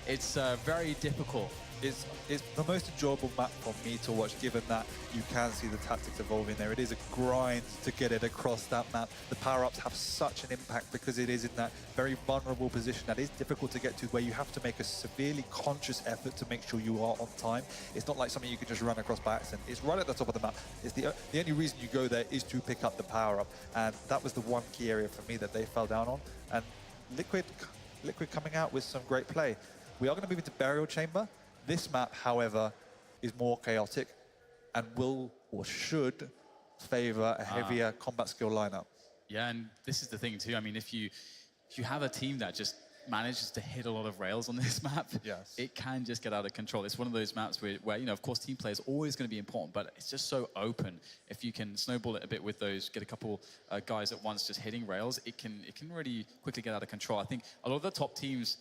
It's very difficult. It's the most enjoyable map for me to watch, given that you can see the tactics evolving there. It is a grind to get it across that map. The power-ups have such an impact because it is in that very vulnerable position that is difficult to get to, where you have to make a severely conscious effort to make sure you are on time. It's not like something you can just run across by accident. It's right at the top of the map. It's the only reason you go there is to pick up the power-up, and that was the one key area for me that they fell down on. And Liquid coming out with some great play. We are going to move into Burial Chamber. This map, however, is more chaotic and will or should favor a heavier combat skill lineup. Yeah, and this is the thing too. I mean, if you have a team that just manages to hit a lot of rails on this map, it can just get out of control. It's one of those maps where of course, team play is always going to be important, but it's just so open. If you can snowball it a bit with those, get a couple guys at once just hitting rails, it can really quickly get out of control. I think a lot of the top teams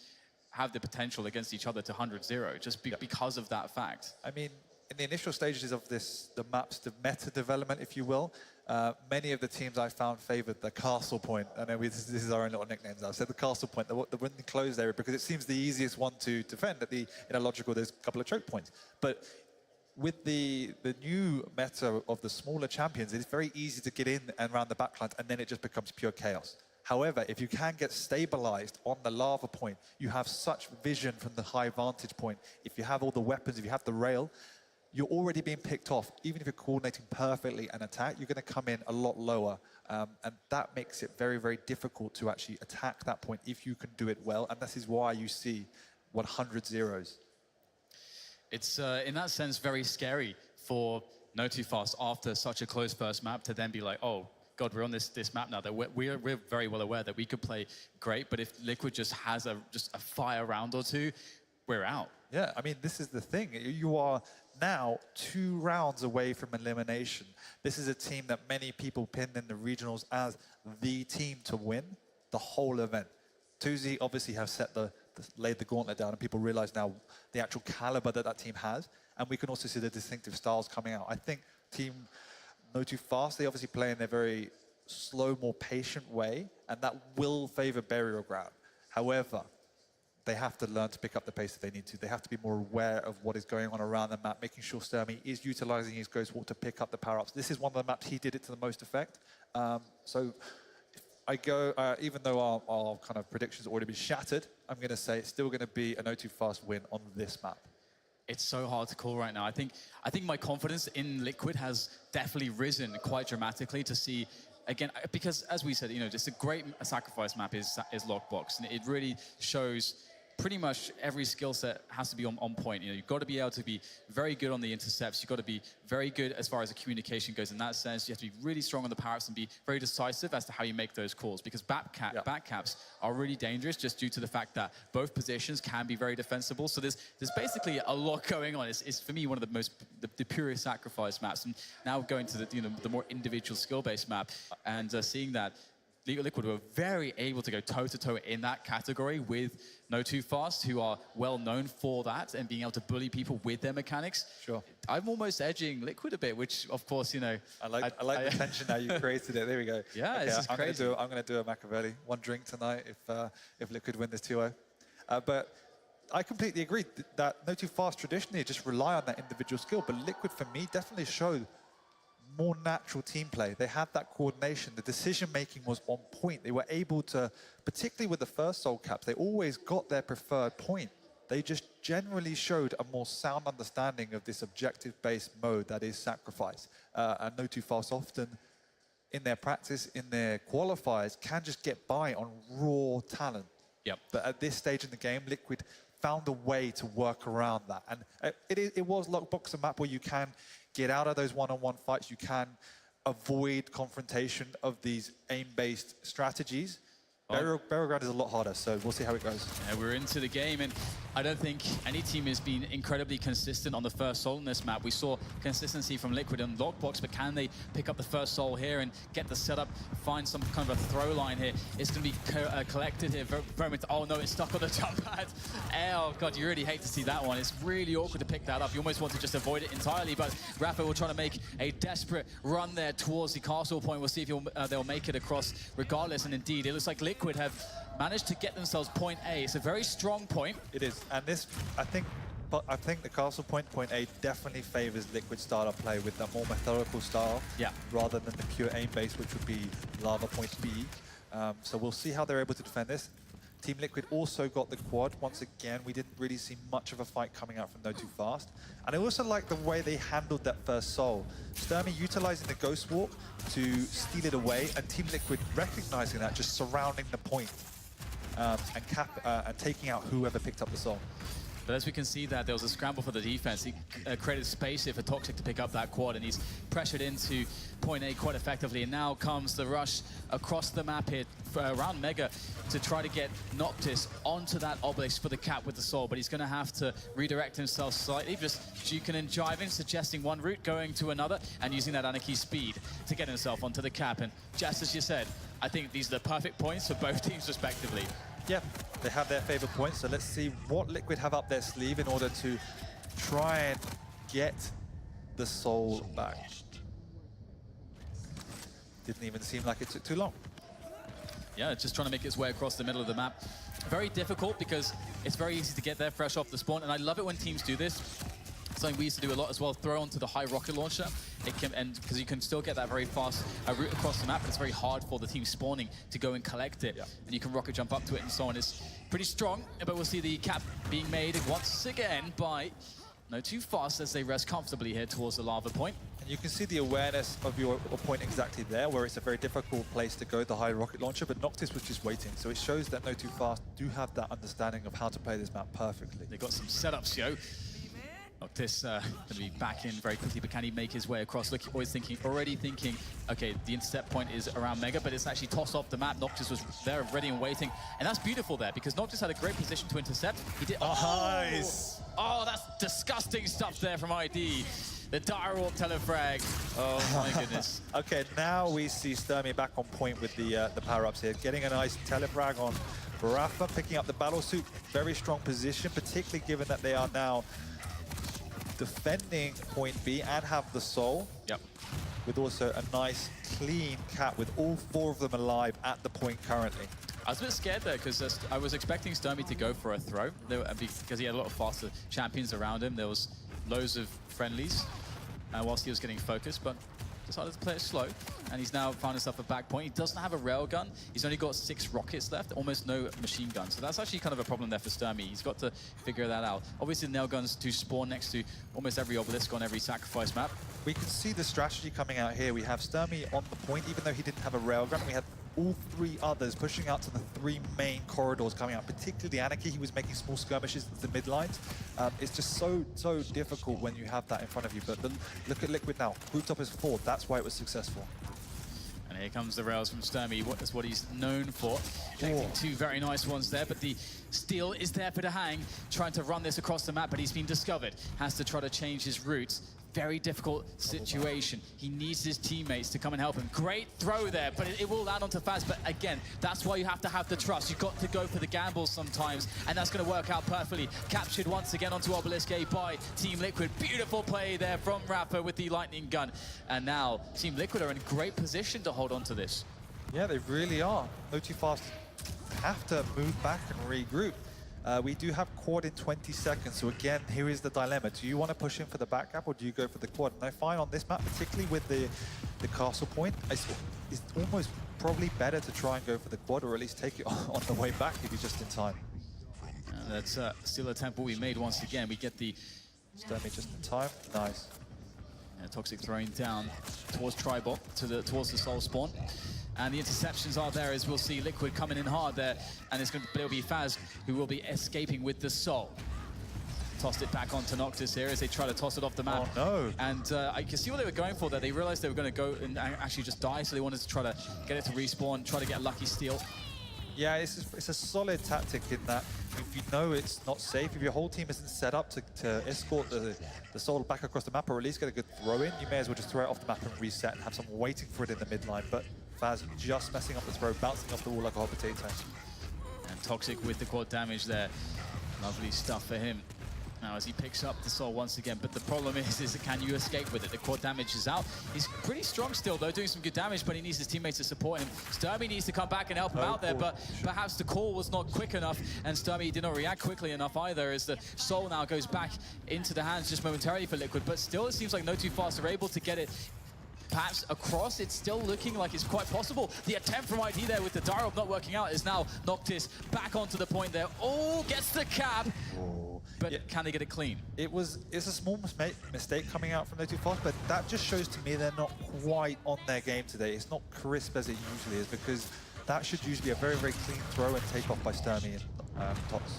have the potential against each other to 100-0 just because of that fact. I mean, in the initial stages of this, the map's the meta development, if you will, many of the teams I found favored the castle point. I know this is our own little nicknames. I've said the castle point, the winning closed area, because it seems the easiest one to defend. In a logical, there's a couple of choke points. But with the new meta of the smaller champions, it's very easy to get in and around the backlines, and then it just becomes pure chaos. However, if you can get stabilized on the lava point, you have such vision from the high vantage point. If you have all the weapons, if you have the rail, you're already being picked off. Even if you're coordinating perfectly an attack, you're going to come in a lot lower. And that makes it very, very difficult to actually attack that point if you can do it well. And this is why you see 100 zeros. It's, in that sense, very scary for Notofast after such a close first map to then be like, oh, God, we're on this map now that we're very well aware that we could play great, but if Liquid just has just a fire round or two, we're out. Yeah, I mean, this is the thing. You are now 2 rounds away from elimination. This is a team that many people pinned in the regionals as the team to win the whole event. QCon obviously have laid the gauntlet down, and people realize now the actual caliber that team has, and we can also see the distinctive styles coming out. I think Team Notofast, they obviously play in a very slow, more patient way, and that will favor Burial Ground. However, they have to learn to pick up the pace if they need to. They have to be more aware of what is going on around the map, making sure Stermy is utilizing his Ghost Walk to pick up the power-ups. This is one of the maps he did it to the most effect. So I go, even though our kind of predictions have already been shattered, I'm going to say it's still going to be a Notofast win on this map. It's so hard to call right now. I think my confidence in Liquid has definitely risen quite dramatically to see, again, because as we said, just a great sacrifice map is Lockbox, and it really shows pretty much every skill set has to be on point. You've got to be able to be very good on the intercepts. You've got to be very good as far as the communication goes in that sense. You have to be really strong on the power-ups and be very decisive as to how you make those calls, because backcaps are really dangerous just due to the fact that both positions can be very defensible. So there's basically a lot going on. It's for me one of the purest sacrifice maps. And now going to the more individual skill-based map and seeing that Liquid were very able to go toe-to-toe in that category with Notofast, who are well known for that and being able to bully people with their mechanics. Sure. I'm almost edging Liquid a bit, which, of course, I like the tension now you created it. There we go. Yeah, okay, this is crazy. I'm going to do a Machiavelli. One drink tonight if Liquid win this 2-0. But I completely agree that Notofast traditionally just rely on that individual skill, but Liquid for me definitely showed more natural team play. They had that coordination. The decision-making was on point. They were able to, particularly with the first soul caps, they always got their preferred point. They just generally showed a more sound understanding of this objective-based mode that is sacrifice. And Notofast often, in their practice, in their qualifiers, can just get by on raw talent. Yep. But at this stage in the game, Liquid found a way to work around that. And it was Lockbox, a map where you can get out of those one-on-one fights. You can avoid confrontation of these aim-based strategies. Battleground is a lot harder, so we'll see how it goes. Yeah, we're into the game, and I don't think any team has been incredibly consistent on the first soul in this map. We saw consistency from Liquid and Lockbox, but can they pick up the first soul here and get the setup, find some kind of a throw line here? It's going to be collected here. Oh no, it's stuck on the jump pad. Oh God, you really hate to see that one. It's really awkward to pick that up. You almost want to just avoid it entirely, but Rapha will try to make a desperate run there towards the castle point. We'll see if they'll make it across regardless, and indeed, it looks like Liquid have managed to get themselves point A. It's a very strong point. It is, and this, I think the castle point A definitely favors Liquid startup play with that more methodical style, rather than the pure aim base, which would be lava point B. So we'll see how they're able to defend this. Team Liquid also got the quad. Once again, we didn't really see much of a fight coming out from Notofast. And I also like the way they handled that first soul. Stermy utilizing the Ghost Walk to steal it away, and Team Liquid recognizing that, just surrounding the point and taking out whoever picked up the soul. But as we can see that there was a scramble for the defense. He created space here for Toxjq to pick up that quad, and he's pressured into point A quite effectively. And now comes the rush across the map here around Mega to try to get Noctis onto that obelisk for the cap with the soul. But he's going to have to redirect himself slightly, just juking and jiving, suggesting one route, going to another, and using that Anarchy speed to get himself onto the cap. And just as you said, I think these are the perfect points for both teams respectively. Yeah, they have their favorite points, so let's see what Liquid have up their sleeve in order to try and get the soul back. Didn't even seem like it took too long. Yeah, it's just trying to make its way across the middle of the map. Very difficult because it's very easy to get there fresh off the spawn, and I love it when teams do this. Something we used to do a lot as well, throw onto the high rocket launcher. It can, and because you can still get that very fast route across the map, but it's very hard for the team spawning to go and collect it. And you can rocket jump up to it and so on. It's pretty strong, but we'll see the cap being made once again by Notofast as they rest comfortably here towards the lava point. And you can see the awareness of your point exactly there, where it's a very difficult place to go, the high rocket launcher, but Noctis was just waiting. So it shows that Notofast do have that understanding of how to play this map perfectly. They got some setups, yo. Noctis going to be back in very quickly, but can he make his way across? Look, already thinking, okay, the intercept point is around Mega, but it's actually tossed off the map. Noctis was there ready and waiting, and that's beautiful there, because Noctis had a great position to intercept. He did. Nice. Oh, that's disgusting stuff there from ID. The dire warp telefrag. Oh my goodness. Okay, now we see Stermy back on point with the power-ups here, getting a nice telefrag on Rapha, picking up the battle suit. Very strong position, particularly given that they are now defending point B and have the soul. Yep. With also a nice clean cap with all 4 of them alive at the point currently. I was a bit scared there because I was expecting Stermy to go for a throw because he had a lot of faster champions around him. There was loads of friendlies whilst he was getting focused, but decided to play it slow, and he's now found himself a back point. He doesn't have a railgun. He's only got 6 rockets left, almost no machine gun. So that's actually kind of a problem there for Stermy. He's got to figure that out. Obviously, the nail guns do spawn next to almost every obelisk on every sacrifice map. We can see the strategy coming out here. We have Stermy on the point, even though he didn't have a railgun. We had all 3 others pushing out to the 3 main corridors coming out, particularly Anarchy. He was making small skirmishes at the mid lines. It's just so difficult when you have that in front of you. But look at Liquid now. Group top is 4. That's why it was successful. And here comes the rails from Stermy. That's what he's known for. Collecting 2 very nice ones there, but the steal is there for DaHang, trying to run this across the map, but he's been discovered. Has to try to change his routes. Very difficult situation. He needs his teammates to come and help him. Great throw there, but it will land onto Fazz. But again, that's why you have to have the trust. You've got to go for the gambles sometimes, and that's going to work out perfectly. Captured once again onto Obelisk A by Team Liquid. Beautiful play there from Rapha with the lightning gun. And now Team Liquid are in great position to hold on to this. Yeah, they really are. Notofast have to move back and regroup. We do have quad in 20 seconds, so again, here is the dilemma. Do you want to push in for the back gap, or do you go for the quad? And I find on this map, particularly with the castle point, it's almost probably better to try and go for the quad, or at least take it on the way back if you're just in time. And that's still a tempo we made once again. We get the Stermy just in time. Nice. Toxic throwing down towards Tribot, towards the soul spawn. And the interceptions are there, as we'll see Liquid coming in hard there. And it'll be Fazz who will be escaping with the soul. Tossed it back onto Noctis here as they try to toss it off the map. Oh no. And I can see what they were going for there. They realized they were going to go and actually just die, so they wanted to try to get it to respawn, try to get a lucky steal. Yeah, it's a solid tactic in that if you know it's not safe, if your whole team isn't set up to escort the soul back across the map, or at least get a good throw in, you may as well just throw it off the map and reset and have someone waiting for it in the mid line. But Fazz just messing up the throw, bouncing off the wall like a hot potato. And Toxic with the quad damage there. Lovely stuff for him. Now as he picks up the soul once again, but the problem is can you escape with it? The quad damage is out. He's pretty strong still though, doing some good damage, but he needs his teammates to support him. Stermy needs to come back and help him out there, but perhaps the call was not quick enough, and Stermy did not react quickly enough either, as the soul now goes back into the hands just momentarily for Liquid, but still it seems like Notofast are able to get it perhaps across. It's still looking like it's quite possible. The attempt from ID there with the dial not working out is now Noctis back onto the point there. Oh, gets the cab. But yeah, can they get it clean? It's a small mistake coming out from Notofast, but that just shows to me they're not quite on their game today. It's not crisp as it usually is, because that should usually be a very, very clean throw and take off by Stermy and Tox.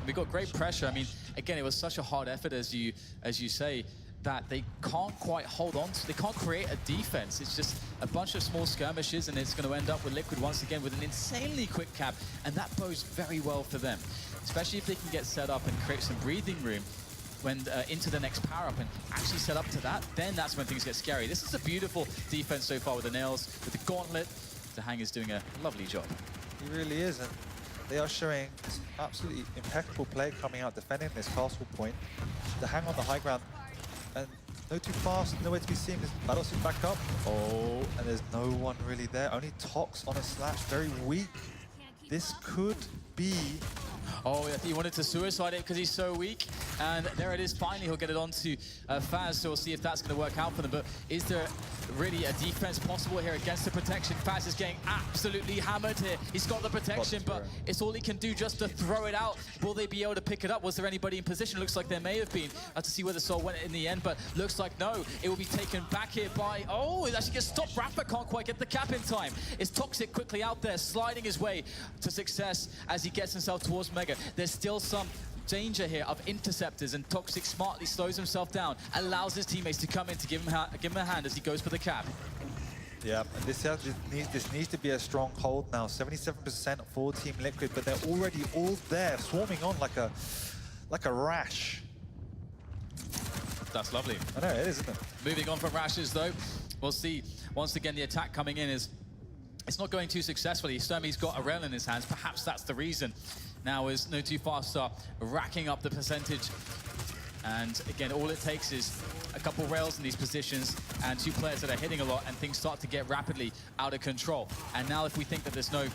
We got great pressure. I mean, again, it was such a hard effort, as you say, that they can't quite hold on to. They can't create a defense. It's just a bunch of small skirmishes, and it's going to end up with Liquid once again with an insanely quick cap, and that bodes very well for them, especially if they can get set up and create some breathing room when into the next power up and actually set up to that. Then that's when things get scary. This is a beautiful defense so far with the nails, with the gauntlet. DaHang is doing a lovely job. He really is, and they are showing absolutely impeccable play coming out defending this castle point. DaHang on the high ground. And Notofast, nowhere to be seen. His battlesuit back up. Oh, and there's no one really there. Only Tox on a slash, very weak. This could be... Oh, yeah, he wanted to suicide it because he's so weak. And there it is, finally he'll get it onto Fazz, so we'll see if that's going to work out for them. But is there really a defense possible here against the protection? Fazz is getting absolutely hammered here. He's got the protection, but it's all he can do just to throw it out. Will they be able to pick it up? Was there anybody in position? Looks like there may have been. I have to see where the soul went in the end, but looks like no. It will be taken back here by... Oh, it actually gets stopped. Rapha can't quite get the cap in time. It's Toxic quickly out there, sliding his way to success as he gets himself towards Mega. There's still some danger here of interceptors, and Toxic smartly slows himself down, allows his teammates to come in to give him a hand as he goes for the cap. Yeah, this needs to be a strong hold now. 77% for Team Liquid, but they're already all there, swarming on like a rash. That's lovely. I know, it is, isn't it? Moving on from rashes, though, we'll see once again the attack coming in is... It's not going too successfully. Stermy's got a rail in his hands. Perhaps that's the reason. Now as Notofast are racking up the percentage. And again, all it takes is a couple rails in these positions and two players that are hitting a lot, and things start to get rapidly out of control. And now if we think that there's no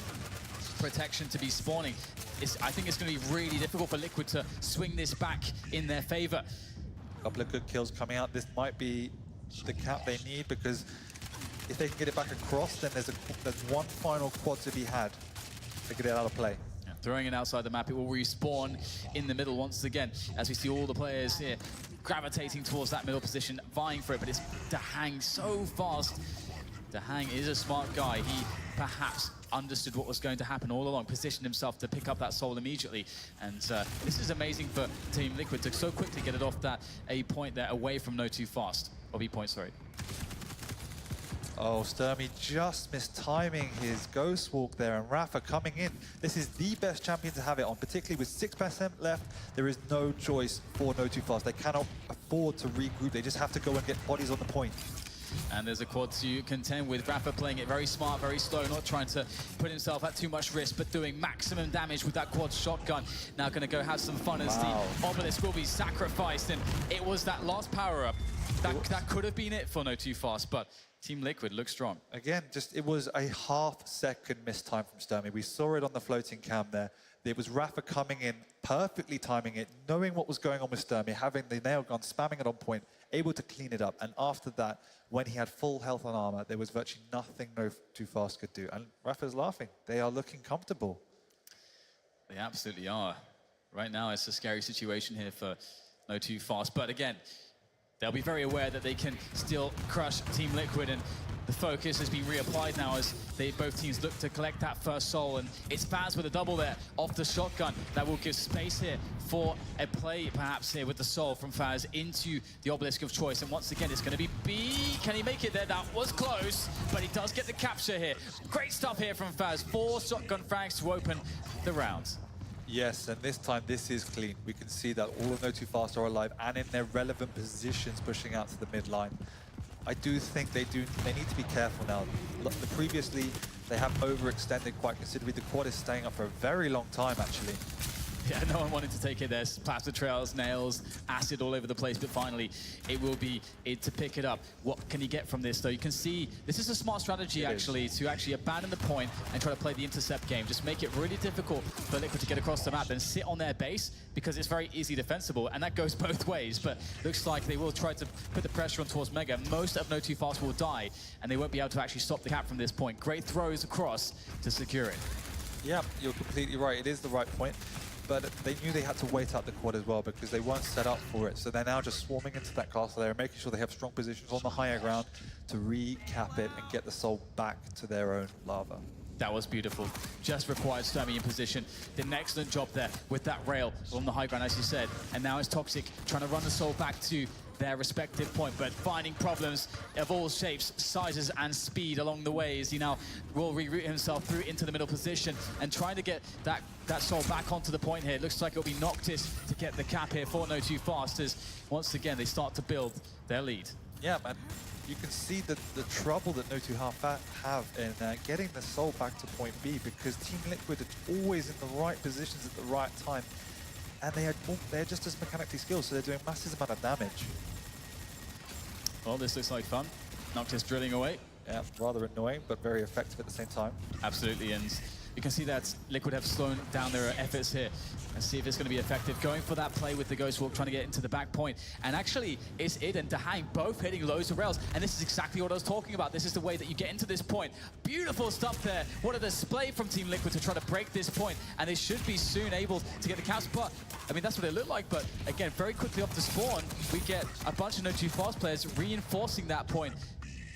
protection to be spawning, I think it's going to be really difficult for Liquid to swing this back in their favor. A couple of good kills coming out. This might be the cap they need, because if they can get it back across, then there's one final quad to be had to get it out of play. Yeah, throwing it outside the map, it will respawn in the middle once again, as we see all the players here gravitating towards that middle position, vying for it, but it's DaHang so fast. DaHang is a smart guy. He perhaps understood what was going to happen all along, positioned himself to pick up that soul immediately. And this is amazing for Team Liquid to so quickly get it off that A point there, away from Notofast. Or B point, sorry. Oh, Stermy just mistiming his ghost walk there, and Rapha coming in. This is the best champion to have it on, particularly with 6% left. There is no choice for Notofast. They cannot afford to regroup. They just have to go and get bodies on the point. And there's a quad to contend with. Rapha playing it very smart, very slow, not trying to put himself at too much risk, but doing maximum damage with that quad shotgun. Now going to go have some fun as the obelisk will be sacrificed, and it was that last power-up. That could have been it for Notofast, but Team Liquid looks strong. Again, it was a half-second mistime from Stermy. We saw it on the floating cam there. It was Rapha coming in, perfectly timing it, knowing what was going on with Stermy, having the nail gun, spamming it on point, able to clean it up. And after that, when he had full health and armor, there was virtually nothing Notofast could do. And Rapha's laughing. They are looking comfortable. They absolutely are. Right now, it's a scary situation here for Notofast. But again, they'll be very aware that they can still crush Team Liquid, and the focus has been reapplied now as both teams look to collect that first soul. And it's Fazz with a double there off the shotgun that will give space here for a play, perhaps here with the soul from Fazz into the obelisk of choice. And once again, it's going to be B. Can he make it there? That was close, but he does get the capture here. Great stuff here from Fazz. 4 shotgun frags to open the round. Yes, and this time this is clean. We can see that all of Notofast are alive and in their relevant positions pushing out to the mid line. I do think they need to be careful now. Previously, they have overextended quite considerably. The quad is staying up for a very long time, actually. Yeah, no one wanted to take it. There's plaster trails, nails, acid all over the place, but finally it will be it to pick it up. What can he get from this, though? You can see this is a smart strategy, actually, to actually abandon the point and try to play the intercept game. Just make it really difficult for Liquid to get across the map and sit on their base, because it's very easy defensible, and that goes both ways. But looks like they will try to put the pressure on towards Mega. Most of Notofast will die, and they won't be able to actually stop the cap from this point. Great throws across to secure it. Yeah, you're completely right. It is the right point. But they knew they had to wait out the quad as well because they weren't set up for it. So they're now just swarming into that castle area, making sure they have strong positions on the higher ground to recap it and get the soul back to their own lava. That was beautiful. Just required Stermy in position. Did an excellent job there with that rail on the high ground, as you said. And now it's Toxjq trying to run the soul back to their respective point, but finding problems of all shapes, sizes, and speed along the way as he now will reroute himself through into the middle position and trying to get that soul back onto the point here. It looks like it'll be Noctis to get the cap here for Notofast as once again they start to build their lead. Yeah, man. You can see the trouble that Notofast have in getting the soul back to point B, because Team Liquid are always in the right positions at the right time, and they're just as mechanically skilled, so they're doing massive amount of damage. Well, this looks like fun. Noctis drilling away. Yeah, rather annoying, but very effective at the same time. Absolutely, and you can see that Liquid have slowed down their efforts here and see if it's going to be effective. Going for that play with the Ghost Walk, trying to get into the back point. And actually, it's id and DaHang both hitting loads of rails. And this is exactly what I was talking about. This is the way that you get into this point. Beautiful stuff there. What a display from Team Liquid to try to break this point. And they should be soon able to get the caps. But, I mean, that's what it looked like. But again, very quickly off the spawn, we get a bunch of Notofast players reinforcing that point.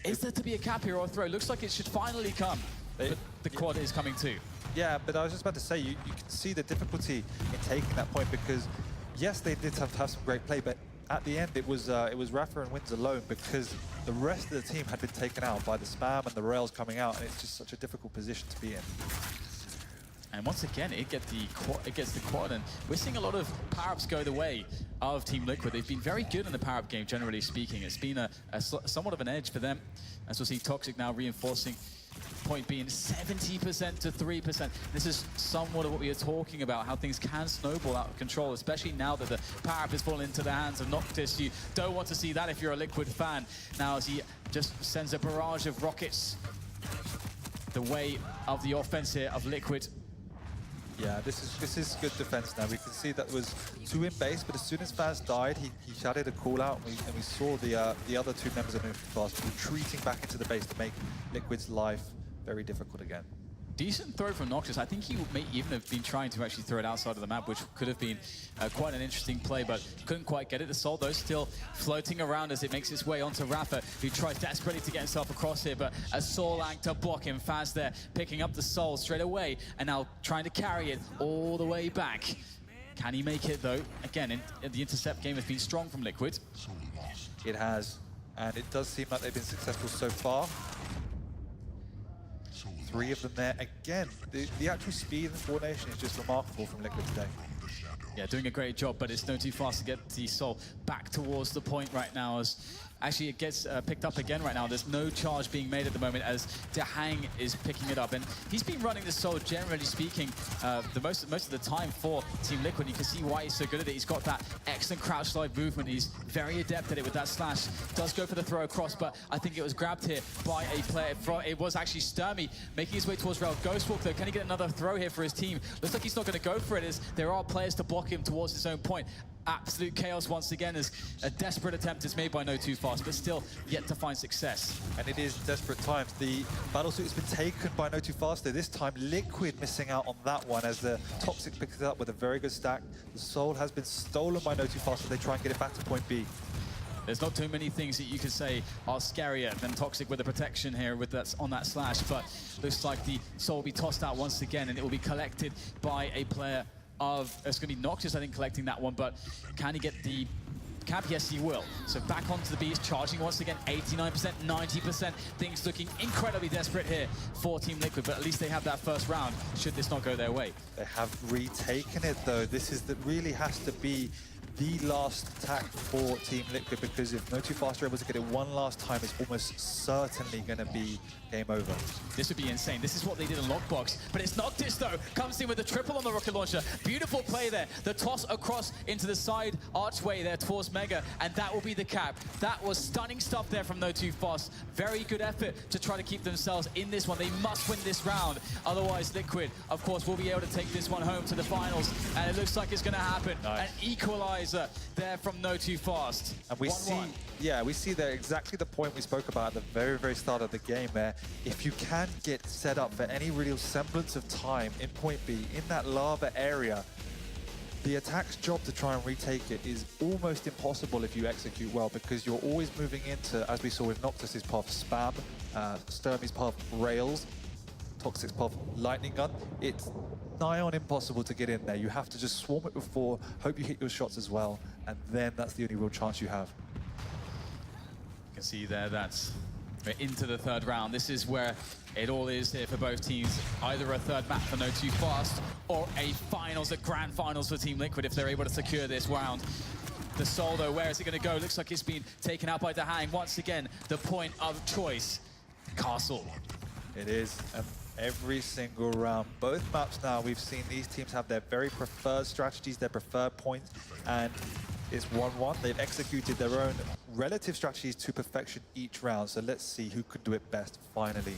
Is there to be a cap here or a throw? Looks like it should finally come. But the quad is coming too. Yeah, but I was just about to say, you can see the difficulty in taking that point, because yes, they did have to have some great play, but at the end it was Rapha and Winz alone, because the rest of the team had been taken out by the spam and the rails coming out, and it's just such a difficult position to be in. And once again, it gets the quad, and we're seeing a lot of power-ups go the way of Team Liquid. They've been very good in the power-up game, generally speaking. It's been a somewhat of an edge for them. As we'll see Toxjq now reinforcing point being 70% to 3%. This is somewhat of what we are talking about, how things can snowball out of control, especially now that the power-up is falling into the hands of Noctis. You don't want to see that if you're a Liquid fan. Now as he just sends a barrage of rockets the way of the offense here of Liquid. Yeah, this is good defense now. We can see that was 2 in base, but as soon as Fazz died, he shouted a call out, and we saw the other 2 members of Notofast retreating back into the base to make Liquid's life very difficult again. Decent throw from Noctis. I think he may even have been trying to actually throw it outside of the map, which could have been quite an interesting play, but couldn't quite get it. The soul, though, still floating around as it makes its way onto Rapha, who tries desperately to get himself across here, but a soul anchor to block him. Fazz there, picking up the soul straight away, and now trying to carry it all the way back. Can he make it, though? Again, the intercept game has been strong from Liquid. It has, and it does seem like they've been successful so far. 3 of them there. Again, the actual speed and coordination is just remarkable from Liquid today. Yeah, doing a great job, but it's Notofast to get the soul back towards the point right now as Actually, it gets picked up again right now. There's no charge being made at the moment as DaHang is picking it up. And he's been running the Soul, generally speaking, most of the time for Team Liquid. You can see why he's so good at it. He's got that excellent crouch slide movement. He's very adept at it with that slash. Does go for the throw across, but I think it was grabbed here by a player. It was actually Stermy making his way towards Rail. Ghostwalk, though, can he get another throw here for his team? Looks like he's not going to go for it, as there are players to block him towards his own point. Absolute chaos once again, as a desperate attempt is made by Notofast, but still yet to find success. And it is desperate times. The battlesuit has been taken by Notofast. This time, Liquid missing out on that one as the Toxjq picks it up with a very good stack. The Soul has been stolen by Notofast as they try and get it back to point B. There's not too many things that you could say are scarier than Toxjq with the protection here with that on that slash, but looks like the Soul will be tossed out once again, and it will be collected by a player of, it's going to be Noctis, I think, collecting that one, but can he get the cap? Yes, he will. So back onto the Beast, charging once again, 89%, 90%. Things looking incredibly desperate here for Team Liquid, but at least they have that first round, should this not go their way. They have retaken it, though. This is really has to be the last attack for Team Liquid, because if Notofast are able to get it one last time, it's almost certainly going to be game over. This would be insane. This is what they did in Lockbox, but it's Noctis, though. Comes in with the triple on the rocket launcher. Beautiful play there. The toss across into the side archway there towards Mega, and that will be the cap. That was stunning stuff there from Notofast. Very good effort to try to keep themselves in this one. They must win this round. Otherwise, Liquid, of course, will be able to take this one home to the finals, and it looks like it's going to happen. Nice. An equalizer there from Notofast. And we see there exactly the point we spoke about at the very, very start of the game there. If you can get set up for any real semblance of time in point B, in that lava area, the attack's job to try and retake it is almost impossible if you execute well, because you're always moving into, as we saw with Noctis' path, spam, Stermy's path, rails, Toxjq's path, lightning gun. It's nigh on impossible to get in there. You have to just swarm it before, hope you hit your shots as well, and then that's the only real chance you have. You can see there that's we're into the third round. This is where it all is here for both teams. Either a third map for Notofast or a finals, a grand finals for Team Liquid if they're able to secure this round. The Soul, though, where is it going to go? Looks like it's been taken out by DaHang. Once again, the point of choice, Castle. It is. Every single round. Both maps now, we've seen these teams have their very preferred strategies, their preferred points, and it's 1-1. They've executed their own relative strategies to perfection each round, so let's see who can do it best finally.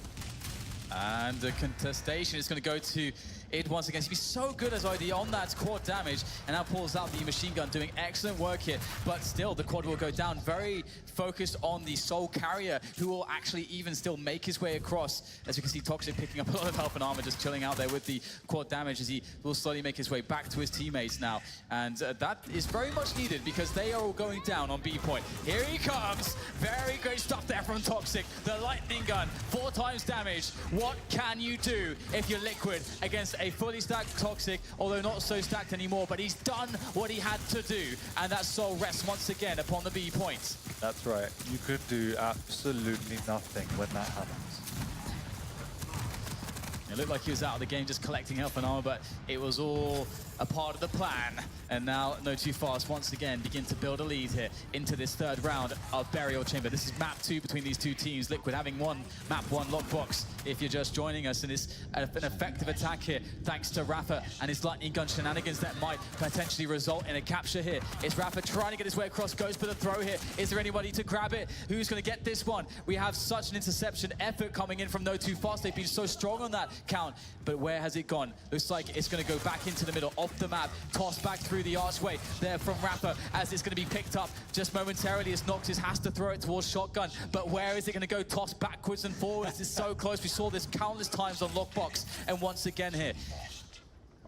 And the contestation is going to go to Id once again. He's so good as ID on that quad damage, and now pulls out the machine gun, doing excellent work here. But still, the quad will go down. Very focused on the Soul carrier, who will actually even still make his way across. As you can see, Toxjq picking up a lot of health and armor, just chilling out there with the quad damage, as he will slowly make his way back to his teammates now. And that is very much needed, because they are all going down on B point. Here he comes. Very great stuff there from Toxjq. The lightning gun, 4 times damage. What can you do if you're Liquid against a fully stacked Toxjq, although not so stacked anymore, but he's done what he had to do, and that Soul rests once again upon the B point. That's right. You could do absolutely nothing when that happens. It looked like he was out of the game just collecting health and armor, but it was all a part of the plan. And now Notofast once again begin to build a lead here into this third round of Burial Chamber. This is map 2 between these two teams. Liquid having won map 1 Lockbox if you're just joining us, and it's an effective attack here thanks to Rapha and his lightning gun shenanigans that might potentially result in a capture here. It's Rapha trying to get his way across, goes for the throw here. Is there anybody to grab it? Who's going to get this one? We have such an interception effort coming in from Notofast. They've been so strong on that count, but where has it gone? Looks like it's going to go back into the middle of the map, tossed back through the archway there from Rapha, as it's going to be picked up just momentarily as Noctis has to throw it towards shotgun. But where is it going to go? Tossed backwards and forwards. It's so close. We saw this countless times on Lockbox, and once again here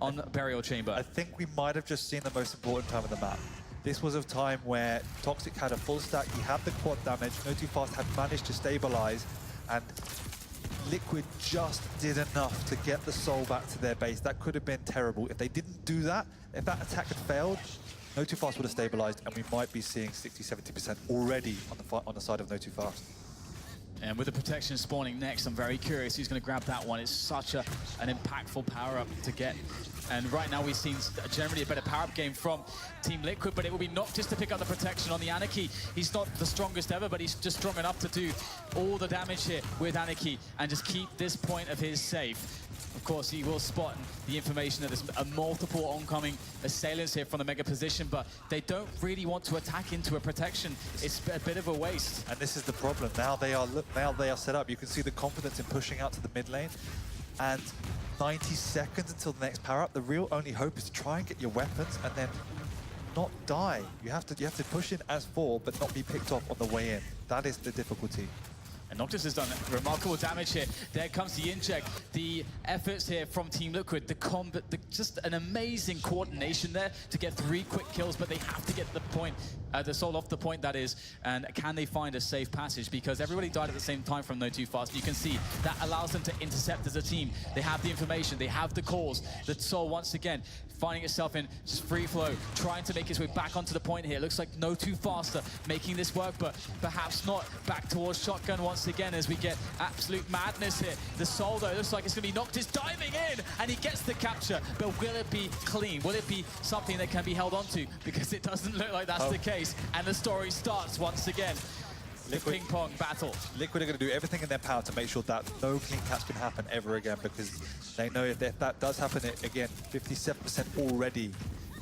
on Burial Chamber. I think we might have just seen the most important time of the map. This was a time where Toxjq had a full stack, he had the quad damage, Notofast had managed to stabilize, and Liquid just did enough to get the Soul back to their base. That could have been terrible. If they didn't do that, if that attack had failed, Notofast would have stabilized, and we might be seeing 60-70% already on the side of Notofast. And with the protection spawning next, I'm very curious who's going to grab that one. It's such an impactful power-up to get. And right now we've seen generally a better power-up game from Team Liquid, but it will be Noctis to pick up the protection on the Anarchy. He's not the strongest ever, but he's just strong enough to do all the damage here with Anarchy and just keep this point of his safe. Of course, he will spot the information that there's multiple oncoming assailants here from the mega position, but they don't really want to attack into a protection. It's a bit of a waste. And this is the problem. Now they are set up. You can see the confidence in pushing out to the mid lane. And 90 seconds until the next power up. The real only hope is to try and get your weapons and then not die. You have to push in as 4, but not be picked off on the way in. That is the difficulty. And Noctis has done remarkable damage here. There comes the inject. The efforts here from Team Liquid, the combat, just an amazing coordination there to get 3 quick kills, but they have to get the point, the soul off the point, that is. And can they find a safe passage? Because everybody died at the same time from Notofast. You can see that allows them to intercept as a team. They have the information, they have the calls. The soul once again finding itself in just free flow, trying to make its way back onto the point here. Looks like Notofast making this work, but perhaps not. Back towards shotgun once again as we get absolute madness here. The soul though, looks like it's gonna be Noctis diving in, and he gets the capture, but will it be clean? Will it be something that can be held onto? Because it doesn't look like that's the case, and the story starts once again. Liquid ping pong battle. Liquid are going to do everything in their power to make sure that no clean caps can happen ever again, because they know if that does happen again, 57% already,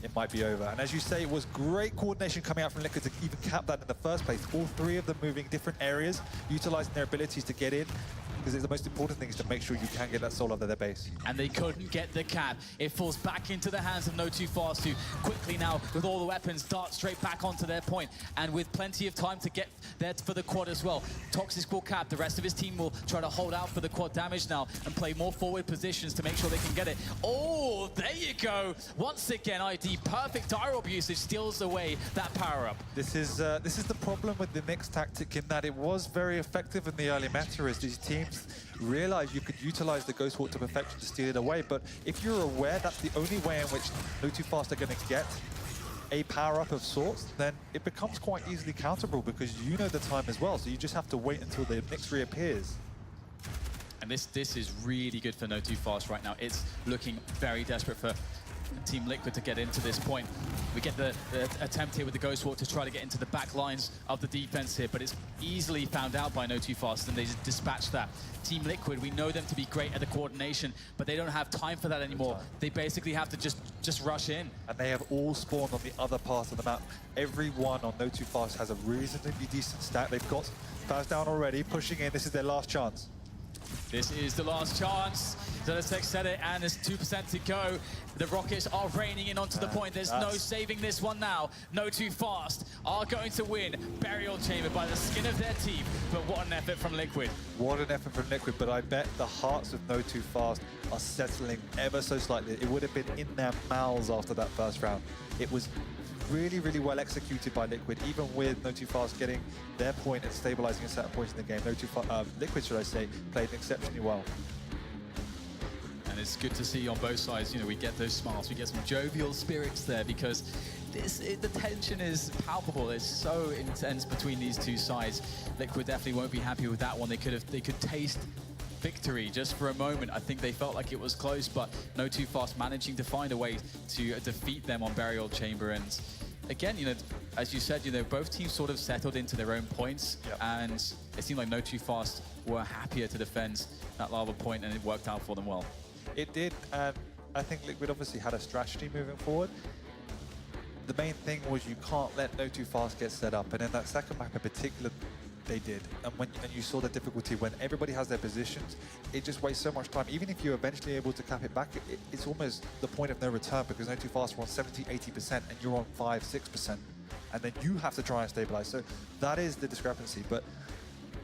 it might be over. And as you say, it was great coordination coming out from Liquid to even cap that in the first place. All 3 of them moving different areas, utilizing their abilities to get in. Because the most important thing is to make sure you can get that soul out of their base. And they couldn't get the cap. It falls back into the hands of Notofast, who quickly now, with all the weapons, dart straight back onto their point. And with plenty of time to get there for the quad as well. Toxjq will cap. The rest of his team will try to hold out for the quad damage now and play more forward positions to make sure they can get it. Oh, there you go. Once again, ID, perfect dial usage steals away that power-up. This is the problem with the mixed tactic, in that it was very effective in the early meta as these teams realize you could utilize the Ghost Walk to perfection to steal it away, but if you're aware that's the only way in which Notofast are going to get a power-up of sorts, then it becomes quite easily counterable because you know the time as well, so you just have to wait until the mix reappears. And this is really good for Notofast right now. It's looking very desperate for Team Liquid to get into this point. We get the attempt here with the Ghost Walk to try to get into the back lines of the defense here, but it's easily found out by Notofast, and they dispatch that. Team Liquid, we know them to be great at the coordination, but they don't have time for that anymore. They basically have to just rush in. And they have all spawned on the other part of the map. Everyone on Notofast has a reasonably decent stat. They've got Fazz down already, pushing in. This is their last chance. This is the last chance. Zolotech said it, and there's 2% to go. The Rockets are raining in onto the point. There's no saving this one now. Notofast are going to win. Burial Chamber by the skin of their teeth. But what an effort from Liquid. What an effort from Liquid, but I bet the hearts of Notofast are settling ever so slightly. It would have been in their mouths after that first round. It was really, really well executed by Liquid, even with Notofast getting their point and stabilizing at certain points in the game. Liquid, should I say, played exceptionally well. And it's good to see on both sides, you know, we get those smiles, we get some jovial spirits there, because the tension is palpable. It's so intense between these two sides. Liquid definitely won't be happy with that one. They could taste victory just for a moment. I think they felt like it was close, but Notofast managing to find a way to defeat them on Burial Chamber. And again, you know, as you said, you know, both teams sort of settled into their own points, and it seemed like Notofast were happier to defend that lava point, and it worked out for them well. It did, and I think Liquid obviously had a strategy moving forward. The main thing was you can't let Notofast get set up, and in that second map in particular, they did. And you saw the difficulty when everybody has their positions, it just wastes so much time. Even if you're eventually able to cap it back, it's almost the point of no return, because Notofast were on 70-80% and you're on 5-6%. And then you have to try and stabilize. So that is the discrepancy. But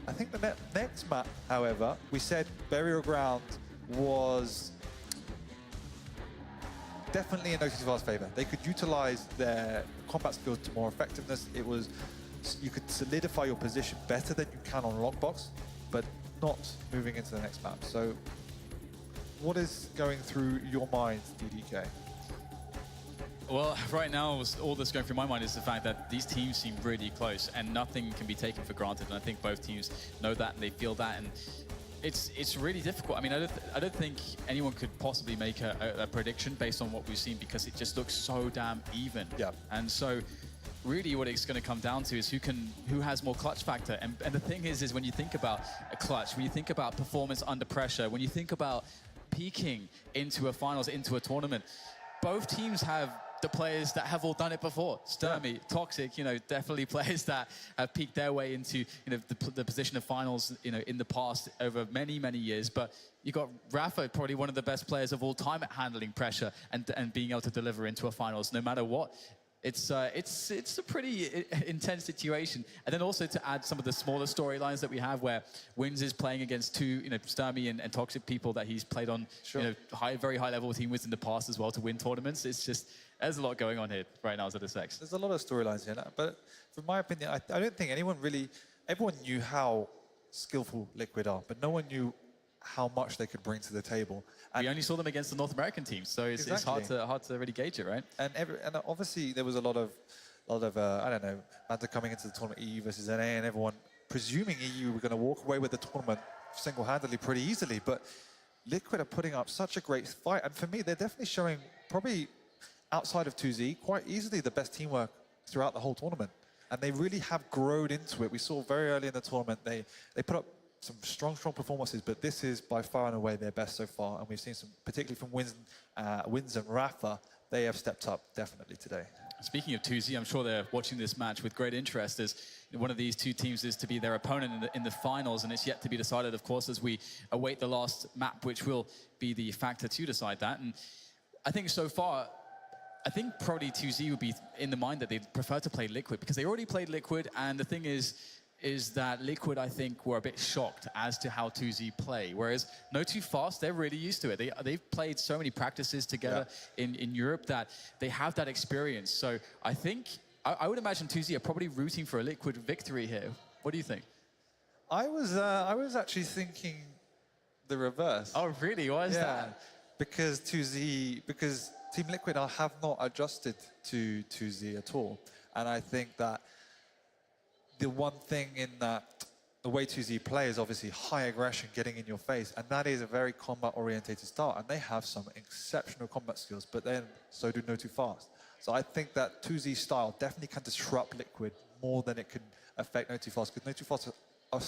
I think the next map, however, we said Burial Ground was definitely in Notofast's favor. They could utilize their combat skills to more effectiveness. It was, you could solidify your position better than you can on Lockbox, but not moving into the next map. So what is going through your mind, DDK? Well, right now, all that's going through my mind is the fact that these teams seem really close and nothing can be taken for granted. And I think both teams know that and they feel that. And it's really difficult. I mean, I don't think anyone could possibly make a prediction based on what we've seen because it just looks so damn even. Yeah. And so really what it's going to come down to is who has more clutch factor. And the thing is when you think about a clutch, when you think about performance under pressure, when you think about peaking into a finals, into a tournament, both teams have the players that have all done it before. Stermy, Toxjq, you know, definitely players that have peaked their way into, you know, the position of finals, you know, in the past over many, many years. But you got Rapha, probably one of the best players of all time at handling pressure and being able to deliver into a finals no matter what. It's a pretty intense situation. And then also to add some of the smaller storylines that we have where Winz is playing against two, you know, Stermy and Toxjq people that he's played on, you know, very high level team with in the past as well to win tournaments. It's just, there's a lot going on here right now as it affects. There's a lot of storylines here, but from my opinion, I don't think anyone really, everyone knew how skillful Liquid are, but no one knew how much they could bring to the table. And we only saw them against the North American teams, so it's hard to really gauge it, right? And obviously there was a lot of I don't know, banter coming into the tournament, EU versus NA, and everyone presuming EU were going to walk away with the tournament single-handedly pretty easily. But Liquid are putting up such a great fight, and for me, they're definitely showing probably outside of 2Z quite easily the best teamwork throughout the whole tournament, and they really have grown into it. We saw very early in the tournament they put up some strong performances, but this is by far and away their best so far. And we've seen some, particularly from Winz and Rapha, they have stepped up definitely today. Speaking of 2Z, I'm sure they're watching this match with great interest as one of these two teams is to be their opponent in the finals, and it's yet to be decided, of course, as we await the last map, which will be the factor to decide that. And I think so far, I think probably 2Z would be in the mind that they'd prefer to play Liquid because they already played Liquid, and the thing is that Liquid, I think, were a bit shocked as to how 2Z play. Whereas Notofast, they're really used to it. They've played so many practices together in Europe that they have that experience. So I think, I would imagine 2Z are probably rooting for a Liquid victory here. What do you think? I was actually thinking the reverse. Oh, really? Why is that? Because Team Liquid have not adjusted to 2Z at all. And I think that the one thing in that the way 2Z play is obviously high aggression, getting in your face, and that is a very combat-orientated style, and they have some exceptional combat skills, but then so do Notofast. So I think that 2Z style definitely can disrupt Liquid more than it can affect Notofast, because Notofast are,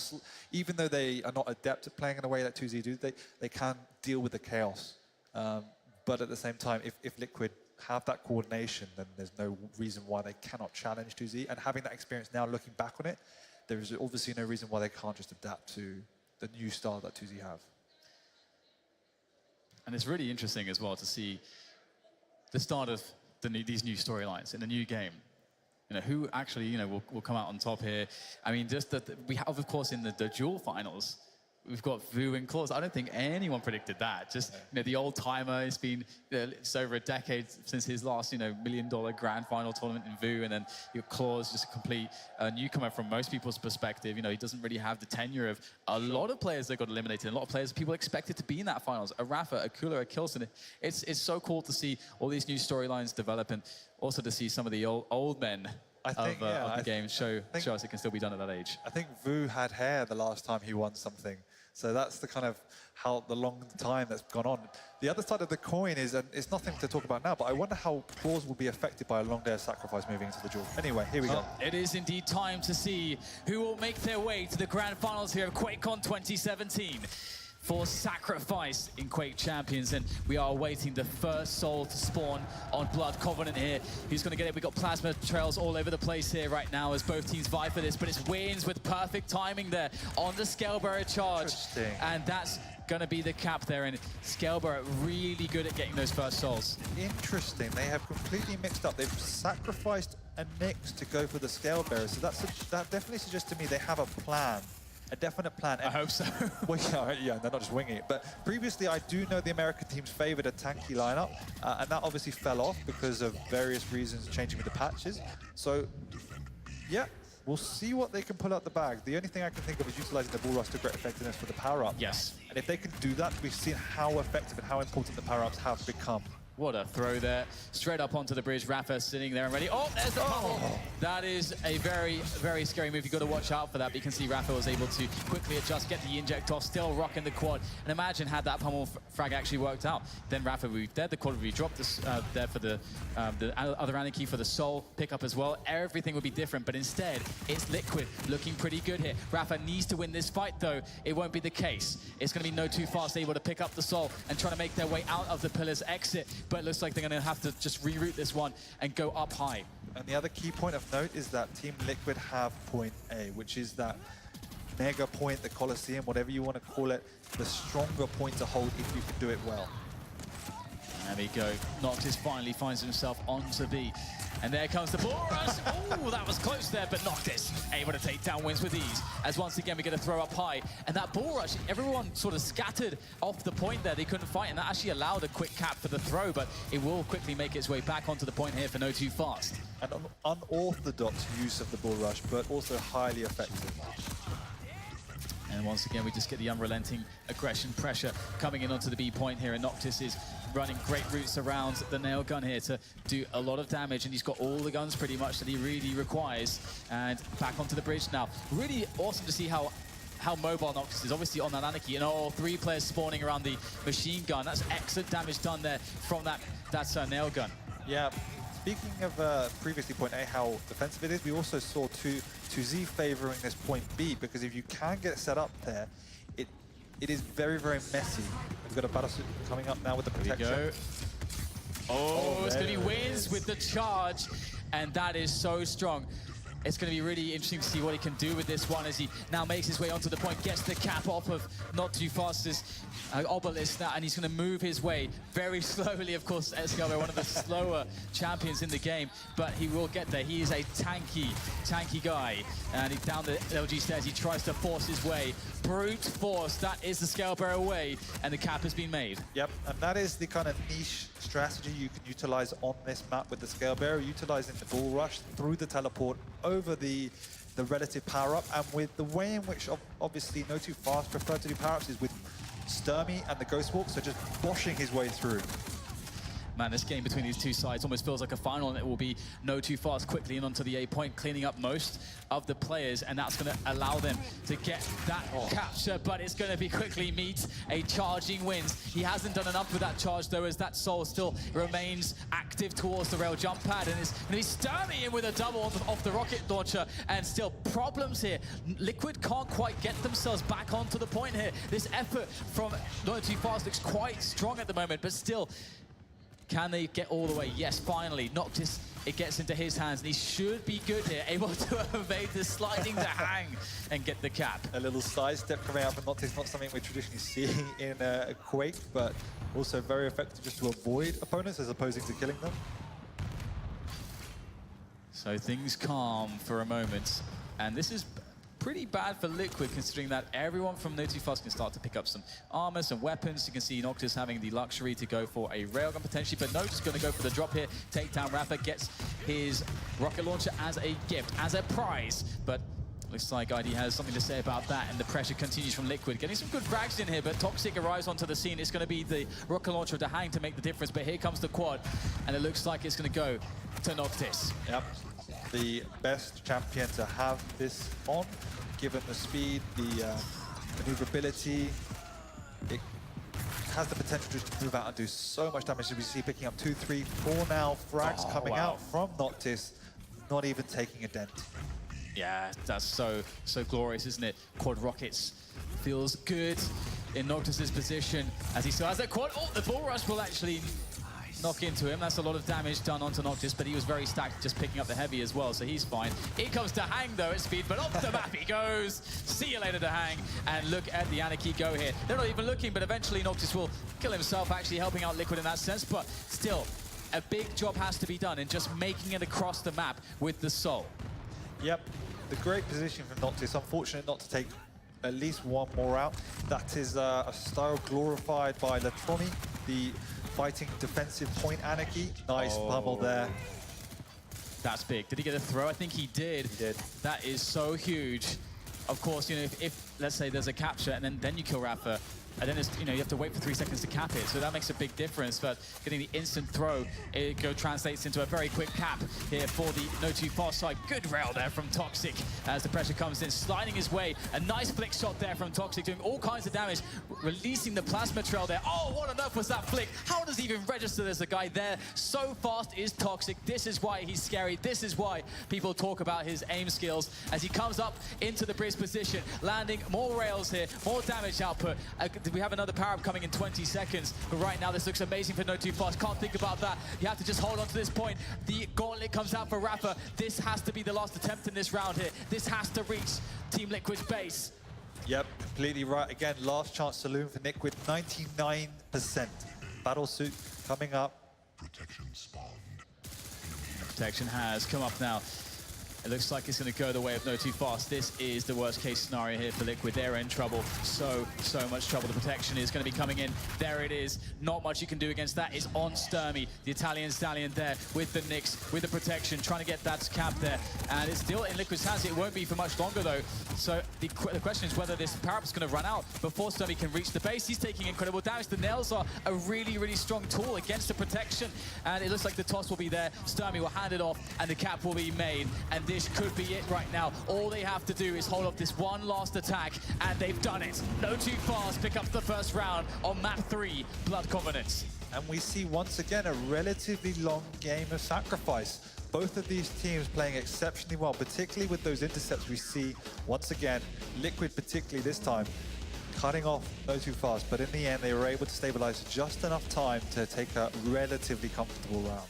even though they are not adept at playing in a way that 2Z do, they can deal with the chaos. But at the same time, if Liquid have that coordination, then there's no reason why they cannot challenge 2Z. And having that experience now, looking back on it, there is obviously no reason why they can't just adapt to the new style that 2Z have. And it's really interesting as well to see the start of these new storylines in the new game. You know, who actually, you know, will come out on top here. I mean, just that we have, of course, in the dual finals, we've got Vu and Claws. I don't think anyone predicted that. Just, you know, the old timer, it's been, it's over a decade since his last, you know, $1 million grand final tournament in Vu, and then your Claws, just a complete newcomer from most people's perspective. You know, he doesn't really have the tenure of a lot of players that got eliminated. A lot of players people expected to be in that finals. A Rapha, a Cooler, a Kilson. It's so cool to see all these new storylines develop, and also to see some of the old men of the game show us it can still be done at that age. I think Vu had hair the last time he won something. So that's the kind of how the long time that's gone on. The other side of the coin is, and it's nothing to talk about now, but I wonder how Claws will be affected by a long day of sacrifice moving into the duel. Anyway, here we go. It is indeed time to see who will make their way to the grand finals here of QuakeCon 2017. For Sacrifice in Quake Champions, and we are awaiting the first soul to spawn on Blood Covenant here. Who's going to get it? We've got plasma trails all over the place here right now as both teams vie for this, but it's Winz with perfect timing there on the Scalebearer charge. And that's going to be the cap there, and Scalebearer really good at getting those first souls. Interesting. They have completely mixed up. They've sacrificed a Nyx to go for the Scalebearer, so that definitely suggests to me they have a plan. A definite plan. I hope so. Well, yeah, they're not just winging it. But previously, I do know the American teams favored a tanky lineup, and that obviously fell off because of various reasons changing with the patches. So, yeah, we'll see what they can pull out the bag. The only thing I can think of is utilizing the bull rush to great effectiveness for the power-up. Yes. And if they can do that, we've seen how effective and how important the power-ups have become What a throw there. Straight up onto the bridge. Rapha sitting there and ready. Oh, there's the pummel. That is a very, very scary move. You've got to watch out for that. But you can see Rapha was able to quickly adjust, get the inject off, still rocking the quad. And imagine had that pummel frag actually worked out. Then Rapha would be dead. The quad would be dropped there for the other anarchy for the soul pickup as well. Everything would be different. But instead, it's Liquid looking pretty good here. Rapha needs to win this fight, though. It won't be the case. It's going to be Notofast able to pick up the soul and try to make their way out of the pillar's exit. But it looks like they're going to have to just reroute this one and go up high. And the other key point of note is that Team Liquid have point A, which is that mega point, the Colosseum, whatever you want to call it, the stronger point to hold if you can do it well. There we go. Noctis finally finds himself onto B. And there comes the ball rush. Oh, that was close there, but Noctis able to take down Winz with ease. As once again, we get a throw up high. And that ball rush, everyone sort of scattered off the point there. They couldn't fight, and that actually allowed a quick cap for the throw, but it will quickly make its way back onto the point here for Notofast. An unorthodox use of the bull rush, but also highly effective. And once again, we just get the unrelenting aggression pressure coming in onto the B point here, and Noctis is running great routes around the nail gun here to do a lot of damage, and he's got all the guns pretty much that he really requires. And back onto the bridge now. Really awesome to see how mobile Noctis is, obviously on that Anarchy, and all 3 players spawning around the machine gun. That's excellent damage done there from that nail gun. Yeah. Speaking of previously point A, how defensive it is, we also saw 2Z favoring this point B, because if you can get set up there, it is very, very messy. We've got a battle suit coming up now with the protection. Here we go. Oh, it's going to be Winz with the charge, and that is so strong. It's going to be really interesting to see what he can do with this one as he now makes his way onto the point, gets the cap off of Notofast's obelisk now, and he's going to move his way very slowly. Of course, Escalver, one of the slower champions in the game, but he will get there. He is a tanky guy, and he's down the LG stairs. He tries to force his way. Brute force, that is the scale bearer way, and the cap has been made. Yep, and that is the kind of niche strategy you can utilize on this map with the scale bearer, utilizing the bull rush through the teleport over the relative power-up, and with the way in which obviously Notofast prefer to do power-ups is with Stermy and the Ghost Walk, so just boshing his way through. Man, this game between these two sides almost feels like a final, and it will be Notofast quickly in onto the A point, cleaning up most of the players, and that's going to allow them to get that capture, but it's going to be quickly meet a charging Winz. He hasn't done enough with that charge, though, as that soul still remains active towards the rail jump pad, and it's going to be Stermy in with a double off the rocket launcher, and still problems here. Liquid can't quite get themselves back onto the point here. This effort from Notofast looks quite strong at the moment, but still, can they get all the way? Yes, finally. Noctis, it gets into his hands, and he should be good here, able to evade the sliding DaHang and get the cap. A little sidestep coming out from Noctis, not something we traditionally see in a Quake, but also very effective just to avoid opponents as opposing to killing them. So things calm for a moment, and this is pretty bad for Liquid, considering that everyone from Notofast can start to pick up some armor, some weapons. You can see Noctis having the luxury to go for a railgun potentially, but Noctis going to go for the drop here. Take down Rapha, gets his rocket launcher as a gift, as a prize, but looks like ID has something to say about that, and the pressure continues from Liquid. Getting some good frags in here, but Toxjq arrives onto the scene. It's going to be the rocket launcher of DaHang to make the difference, but here comes the quad, and it looks like it's going to go to Noctis. Yep, the best champion to have this on, given the speed, the maneuverability. It has the potential just to move out and do so much damage. As we see picking up 2, 3, 4 now frags coming out from Noctis, not even taking a dent. Yeah, that's so glorious, isn't it? Quad rockets feels good in Noctis's position as he still has that quad. Oh, the bull rush will actually knock into him. That's a lot of damage done onto Noctis, but he was very stacked, just picking up the heavy as well, so he's fine. Here comes DaHang, though, at speed, but off the map he goes. See you later, DaHang. And look at the Anarchy go here. They're not even looking, but eventually Noctis will kill himself, actually helping out Liquid in that sense, but still, a big job has to be done in just making it across the map with the soul. Yep, the great position from Noctis. Unfortunate not to take at least one more out. That is a style glorified by Latroni, the fighting defensive point Anarchy. Nice pummel there. That's big. Did he get a throw? I think he did. He did. That is so huge. Of course, you know, if let's say there's a capture and then you kill Rapha, and then it's, you know, you have to wait for 3 seconds to cap it, so that makes a big difference. But getting the instant throw, it translates into a very quick cap here for the Notofast side. Good rail there from Toxjq as the pressure comes in, sliding his way. A nice flick shot there from Toxjq, doing all kinds of damage, releasing the plasma trail there. Oh, what on earth was that flick? How does he even register there's a guy there? So fast is Toxjq. This is why he's scary. This is why people talk about his aim skills as he comes up into the bridge position, landing more rails here, more damage output. We have another power-up coming in 20 seconds, but right now this looks amazing for Notofast. Can't think about that. You have to just hold on to this point. The gauntlet comes out for Rapha. This has to be the last attempt in this round here. This has to reach Team Liquid's base. Yep, completely right. Again, last chance saloon for Liquid, 99%. Battlesuit coming up. Protection spawned. Protection has come up now. It looks like it's going to go the way of Notofast. This is the worst case scenario here for Liquid. They're in trouble. So much trouble. The protection is going to be coming in. There it is. Not much you can do against that. Is on Stermy. The Italian stallion there with the Nyx, with the protection, trying to get that cap there. And it's still in Liquid's hands. It won't be for much longer, though. So the question is whether this power-up is going to run out before Stermy can reach the base. He's taking incredible damage. The nails are a really, really strong tool against the protection. And it looks like the toss will be there. Stermy will hand it off, and the cap will be made. And this could be it right now. All they have to do is hold off this one last attack, and they've done it. Notofast pick up the first round on map 3, Blood Covenant. And we see once again a relatively long game of sacrifice. Both of these teams playing exceptionally well, particularly with those intercepts we see once again. Liquid particularly this time, cutting off Notofast, but in the end they were able to stabilize just enough time to take a relatively comfortable round.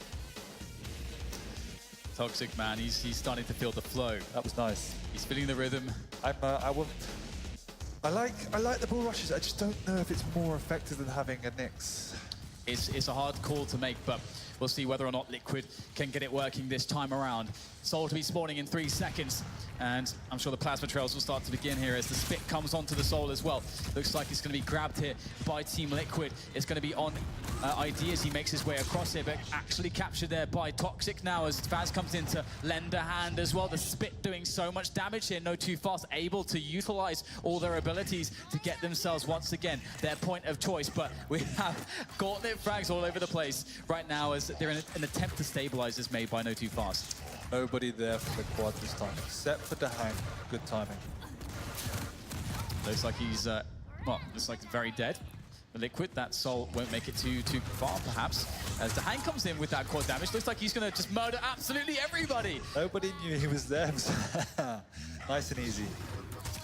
Toxjq, man, he's starting to feel the flow. That was nice. He's feeling the rhythm. I like the bull rushes. I just don't know if it's more effective than having a Nyx. It's a hard call to make, but we'll see whether or not Liquid can get it working this time around. Soul to be spawning in 3 seconds, and I'm sure the plasma trails will start to begin here as the spit comes onto the Soul as well. Looks like it's going to be grabbed here by Team Liquid. It's going to be on ID as he makes his way across here, but actually captured there by Toxjq now as Fazz comes in to lend a hand as well. The spit doing so much damage here. Notofast able to utilize all their abilities to get themselves once again their point of choice, but we have gauntlet frags all over the place right now as they're in an attempt to stabilize this made by Notofast. Nobody there for the quad this time, except for DaHang. Good timing. Looks like he's, well, looks like very dead. The Liquid, that Soul won't make it too far, perhaps. As DaHang comes in with that quad damage, looks like he's going to just murder absolutely everybody. Nobody knew he was there. Nice and easy.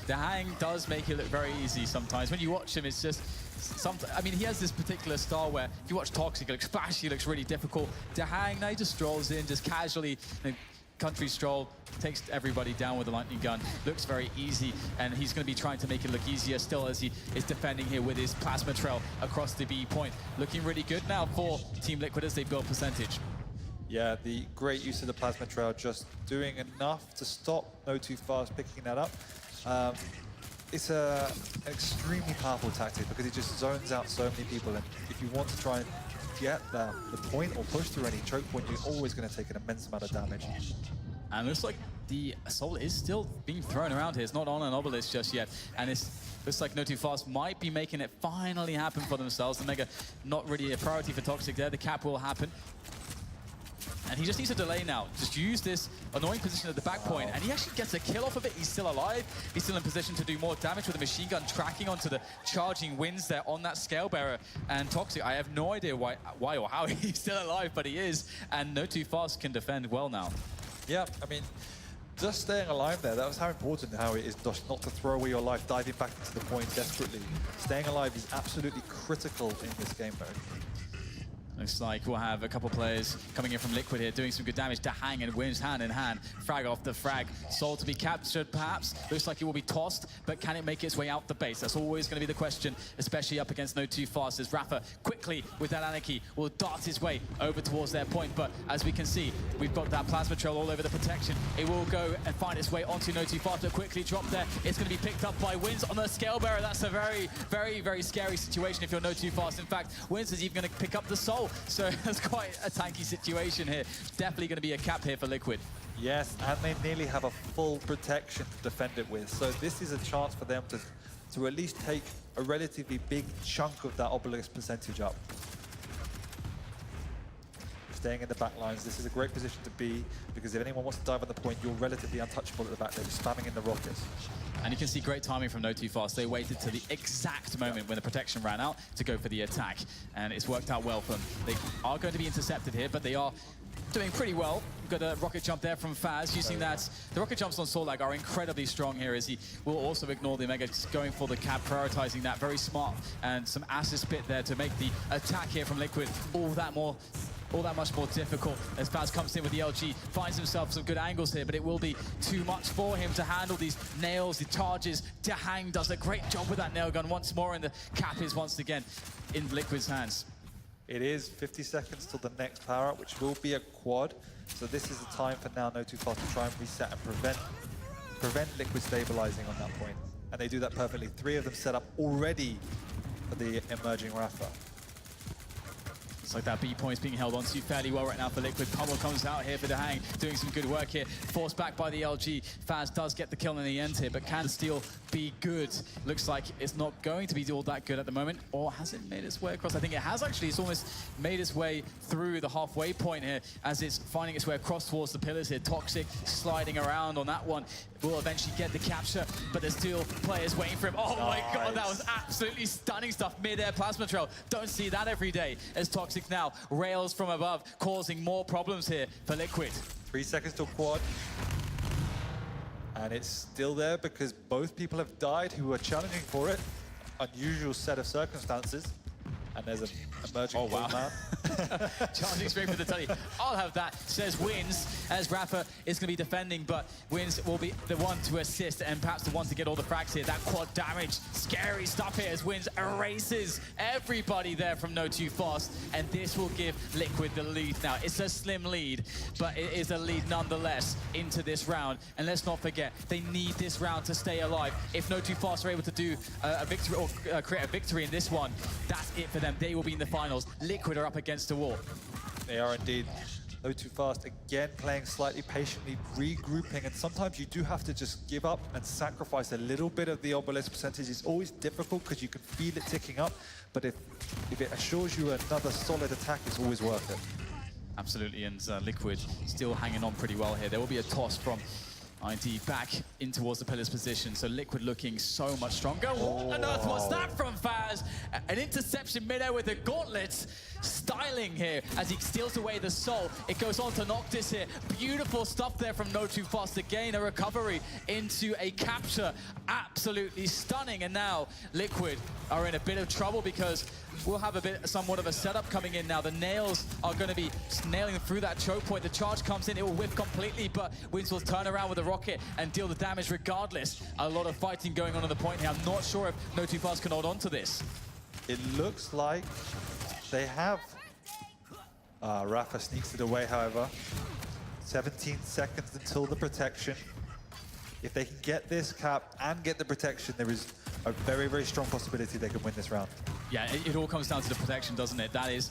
DaHang does make it look very easy sometimes. When you watch him, it's just... I mean, he has this particular style where if you watch Toxjq, it looks flashy, looks really difficult. DaHang, now he just strolls in, just casually, country stroll, takes everybody down with a lightning gun. Looks very easy, and he's going to be trying to make it look easier still as he is defending here with his plasma trail across the B point. Looking really good now for Team Liquid as they build percentage. Yeah, the great use of the plasma trail, just doing enough to stop Notofast picking that up. It's an extremely powerful tactic because it just zones out so many people, and if you want to try and get the point or push through any choke point, you're always going to take an immense amount of damage. And looks like the Soul is still being thrown around here. It's not on an obelisk just yet, and it looks like Notofast might be making it finally happen for themselves. The Mega not really a priority for Toxjq there. The cap will happen. And he just needs to delay now. Just use this annoying position at the back point, and he actually gets a kill off of it. He's still alive. He's still in position to do more damage with a machine gun tracking onto the charging Winz there on that scale bearer. And Toxjq, I have no idea why or how he's still alive, but he is. And Notofast can defend well now. Yeah, I mean, just staying alive there, that was how important how it is just not to throw away your life, diving back into the point desperately. Staying alive is absolutely critical in this game mode. Looks like we'll have a couple players coming in from Liquid here, doing some good damage. DaHang and Winz hand in hand. Frag off the frag. Soul to be captured, perhaps. Looks like it will be tossed, but can it make its way out the base? That's always going to be the question, especially up against Notofast, as Rapha quickly, with that Anarchy, will dart his way over towards their point. But as we can see, we've got that plasma trail all over the protection. It will go and find its way onto Notofast, but quickly drop there. It's going to be picked up by Winz on the scale bearer. That's a very, very, very scary situation if you're Notofast. In fact, Winz is even going to pick up the Soul. So that's quite a tanky situation here. Definitely going to be a cap here for Liquid. Yes, and they nearly have a full protection to defend it with. So this is a chance for them to to at least take a relatively big chunk of that obelisk percentage up. Staying in the back lines, this is a great position to be, because if anyone wants to dive on the point, you're relatively untouchable at the back. They're just spamming in the rockets. And you can see great timing from Notofast. They waited to the exact moment when the protection ran out to go for the attack, and it's worked out well for them. They are going to be intercepted here, but they are doing pretty well. Got a rocket jump there from Fazz, using that. The rocket jumps on Sorlag are incredibly strong here, as he will also ignore the Omega, just going for the cap, prioritizing that. Very smart, and some assist bit there to make the attack here from Liquid all that much more difficult, as Fazz comes in with the LG, finds himself some good angles here, but it will be too much for him to handle these nails, the charges. DaHang does a great job with that nail gun once more, and the cap is once again in Liquid's hands. It is 50 seconds till the next power up, which will be a quad. So this is the time for now Notofast to try and reset and prevent Liquid stabilizing on that point. And they do that perfectly. 3 of them set up already for the emerging Rapha. It's like that B point is being held onto fairly well right now for Liquid. Pummel comes out here for DaHang, doing some good work here. Forced back by the LG. Fazz does get the kill in the end here, but can still be good. Looks like it's not going to be all that good at the moment, or has it made its way across? I think it has actually. It's almost made its way through the halfway point here as it's finding its way across towards the pillars here. Toxjq sliding around on that one. Will eventually get the capture, but there's still players waiting for him. Oh my God, that was absolutely stunning stuff. Mid-air plasma trail. Don't see that every day, as Toxjq now rails from above, causing more problems here for Liquid. 3 seconds till quad. And it's still there because both people have died who were challenging for it. Unusual set of circumstances. And there's an emerging man. Charging straight for the tully. I'll have that, says Winz, as Rapha is going to be defending, but Winz will be the one to assist and perhaps the one to get all the frags here. That quad damage, scary stuff here as Winz erases everybody there from Notofast, and this will give Liquid the lead now. It's a slim lead, but it is a lead nonetheless into this round. And let's not forget, they need this round to stay alive. If Notofast are able to do a victory or create a victory in this one, that's it for them. They will be in the finals. Liquid are up against the wall. They are indeed. Notofast again playing slightly patiently, regrouping, and sometimes you do have to just give up and sacrifice a little bit of the obelisk percentage. It's always difficult because you can feel it ticking up, but if it assures you another solid attack, it's always worth it. Absolutely, and Liquid still hanging on pretty well here. There will be a toss from ID back in towards the pillar's position, so Liquid looking so much stronger. What on earth was that from Fazz? An interception mid-air with the gauntlets. Styling here as he steals away the soul. It goes on to Noctis here. Beautiful stuff there from Notofast. Again, a recovery into a capture. Absolutely stunning. And now Liquid are in a bit of trouble because we'll have somewhat of a setup coming in now. The nails are going to be nailing through that choke point. The charge comes in, it will whiff completely, but Winz will turn around with a rocket and deal the damage regardless. A lot of fighting going on the point here. I'm not sure if Notofast can hold on to this. It looks like they have. Rapha sneaks it away, however. 17 seconds until the protection. If they can get this cap and get the protection, there is a very, very strong possibility they can win this round. Yeah, it all comes down to the protection, doesn't it? That is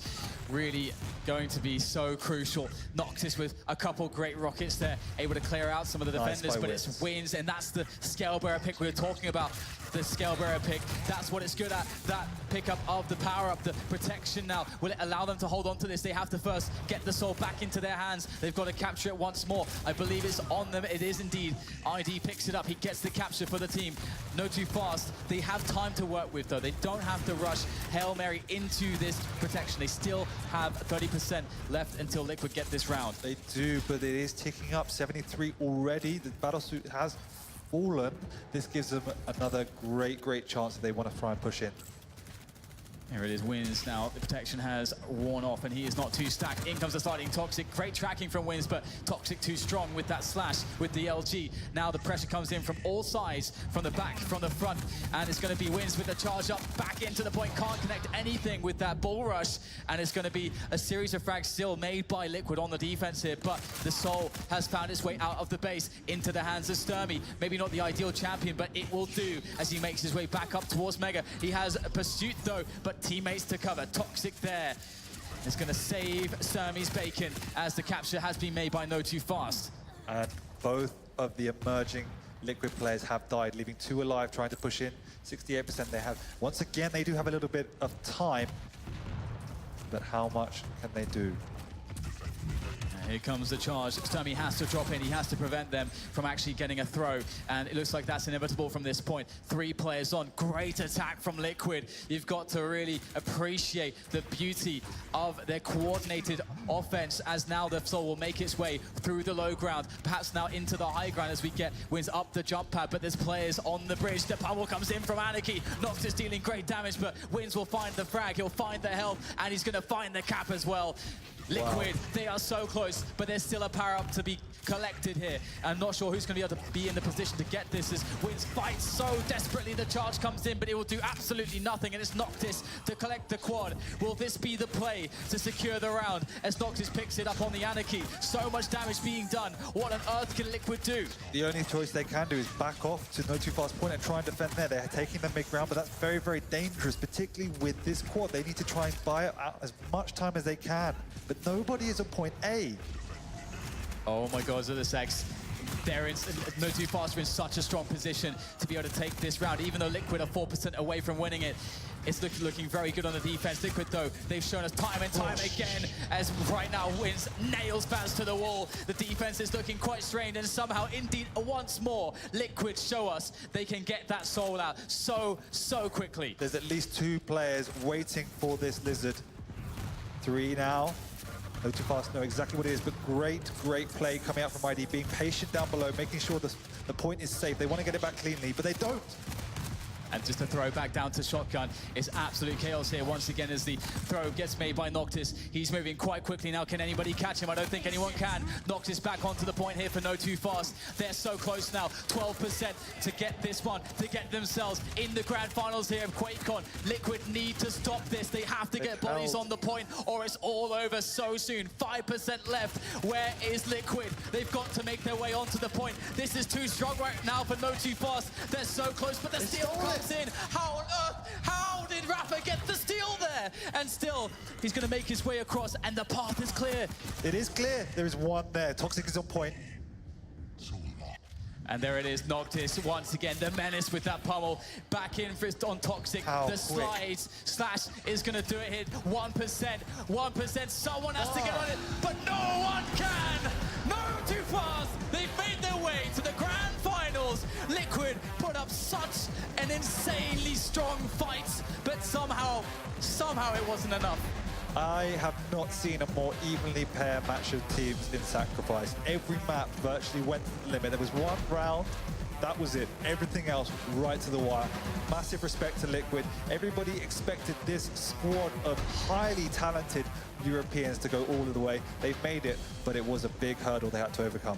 really going to be so crucial. Noctis with a couple great rockets there, able to clear out some of the defenders, but it's Winz, and that's the scale bearer pick we were talking about. The scale bearer pick, that's what it's good at. That pickup of the power up, the protection now. Will it allow them to hold on to this? They have to first get the soul back into their hands. They've got to capture it once more. I believe it's on them. It is indeed. ID picks it up. He gets the capture for the team. Notofast, they have time to work with though. They don't have to rush Hail Mary into this protection. They still have 30% left until Liquid get this round. They do, but it is ticking up. 73 already. The battlesuit has fallen. This gives them another great chance if they want to try and push in. Here it is, Winz now. The protection has worn off and he is not too stacked. In comes the sliding Toxjq. Great tracking from Winz, but Toxjq too strong with that slash with the LG. Now the pressure comes in from all sides, from the back, from the front, and it's going to be Winz with the charge up, back into the point. Can't connect anything with that bull rush, and it's going to be a series of frags still made by Liquid on the defense here, but the soul has found its way out of the base into the hands of Stermy. Maybe not the ideal champion, but it will do as he makes his way back up towards Mega. He has a pursuit though, but teammates to cover. Toxjq there is going to save Stermy's bacon as the capture has been made by Notofast. And both of the emerging Liquid players have died, leaving 2 alive trying to push in. 68% they have. Once again, they do have a little bit of time, but how much can they do? Here comes the charge. Stermy has to drop in. He has to prevent them from actually getting a throw. And it looks like that's inevitable from this point. 3 players on. Great attack from Liquid. You've got to really appreciate the beauty of their coordinated offense as now the Soul will make its way through the low ground, perhaps now into the high ground as we get Winz up the jump pad. But there's players on the bridge. The pummel comes in from Anarchy. Noctis dealing great damage, but Winz will find the frag. He'll find the health, and he's going to find the cap as well. Liquid, they are so close, but there's still a power up to be collected here. I'm not sure who's going to be able to be in the position to get this as Winz fights so desperately. The charge comes in, but it will do absolutely nothing, and it's Noctis to collect the quad. Will this be the play to secure the round as Noctis picks it up on the Anarchy? So much damage being done. What on earth can Liquid do? The only choice they can do is back off to Notofast point and try and defend there. They're taking the mid-ground, but that's very, very dangerous, particularly with this quad. They need to try and buy out as much time as they can, but nobody is on point A. Oh my God, X. They're in, Notofast are in such a strong position to be able to take this round, even though Liquid are 4% away from winning it. It's looking very good on the defense. Liquid, though, they've shown us time and time again, as right now Winz nails Fazz to the wall. The defense is looking quite strained, and somehow, indeed, once more, Liquid show us they can get that soul out so quickly. There's at least 2 players waiting for this Lizard. 3 now. Notofast know exactly what it is, but great play coming out from ID, being patient down below, making sure the point is safe. They want to get it back cleanly, but they don't. And just a throw back down to Shotgun. It's absolute chaos here once again as the throw gets made by Noctis. He's moving quite quickly now. Can anybody catch him? I don't think anyone can. Noctis back onto the point here for Notofast. They're so close now. 12% to get this one, to get themselves in the grand finals here of QuakeCon. Liquid need to stop this. They have to get bodies on the point or it's all over so soon. 5% left. Where is Liquid? They've got to make their way onto the point. This is too strong right now for Notofast. They're so close, but the steal comes in. How on earth? How did Rapha get the steal there? And still, he's going to make his way across, and the path is clear. It is clear. There is one there. Toxjq is on point. And there it is, Noctis once again, the menace with that pummel. Back in for on Toxjq. The slides slash is going to do it here. 1%. Someone has to get on it, but no one can. Notofast. They've made their way to the grand finals. Liquid put up such an insanely strong fight, but somehow it wasn't enough. I have not seen a more evenly paired match of teams in Sacrifice. Every map virtually went to the limit. There was one round, that was it. Everything else right to the wire. Massive respect to Liquid. Everybody expected this squad of highly talented Europeans to go all of the way. They've made it, but it was a big hurdle they had to overcome.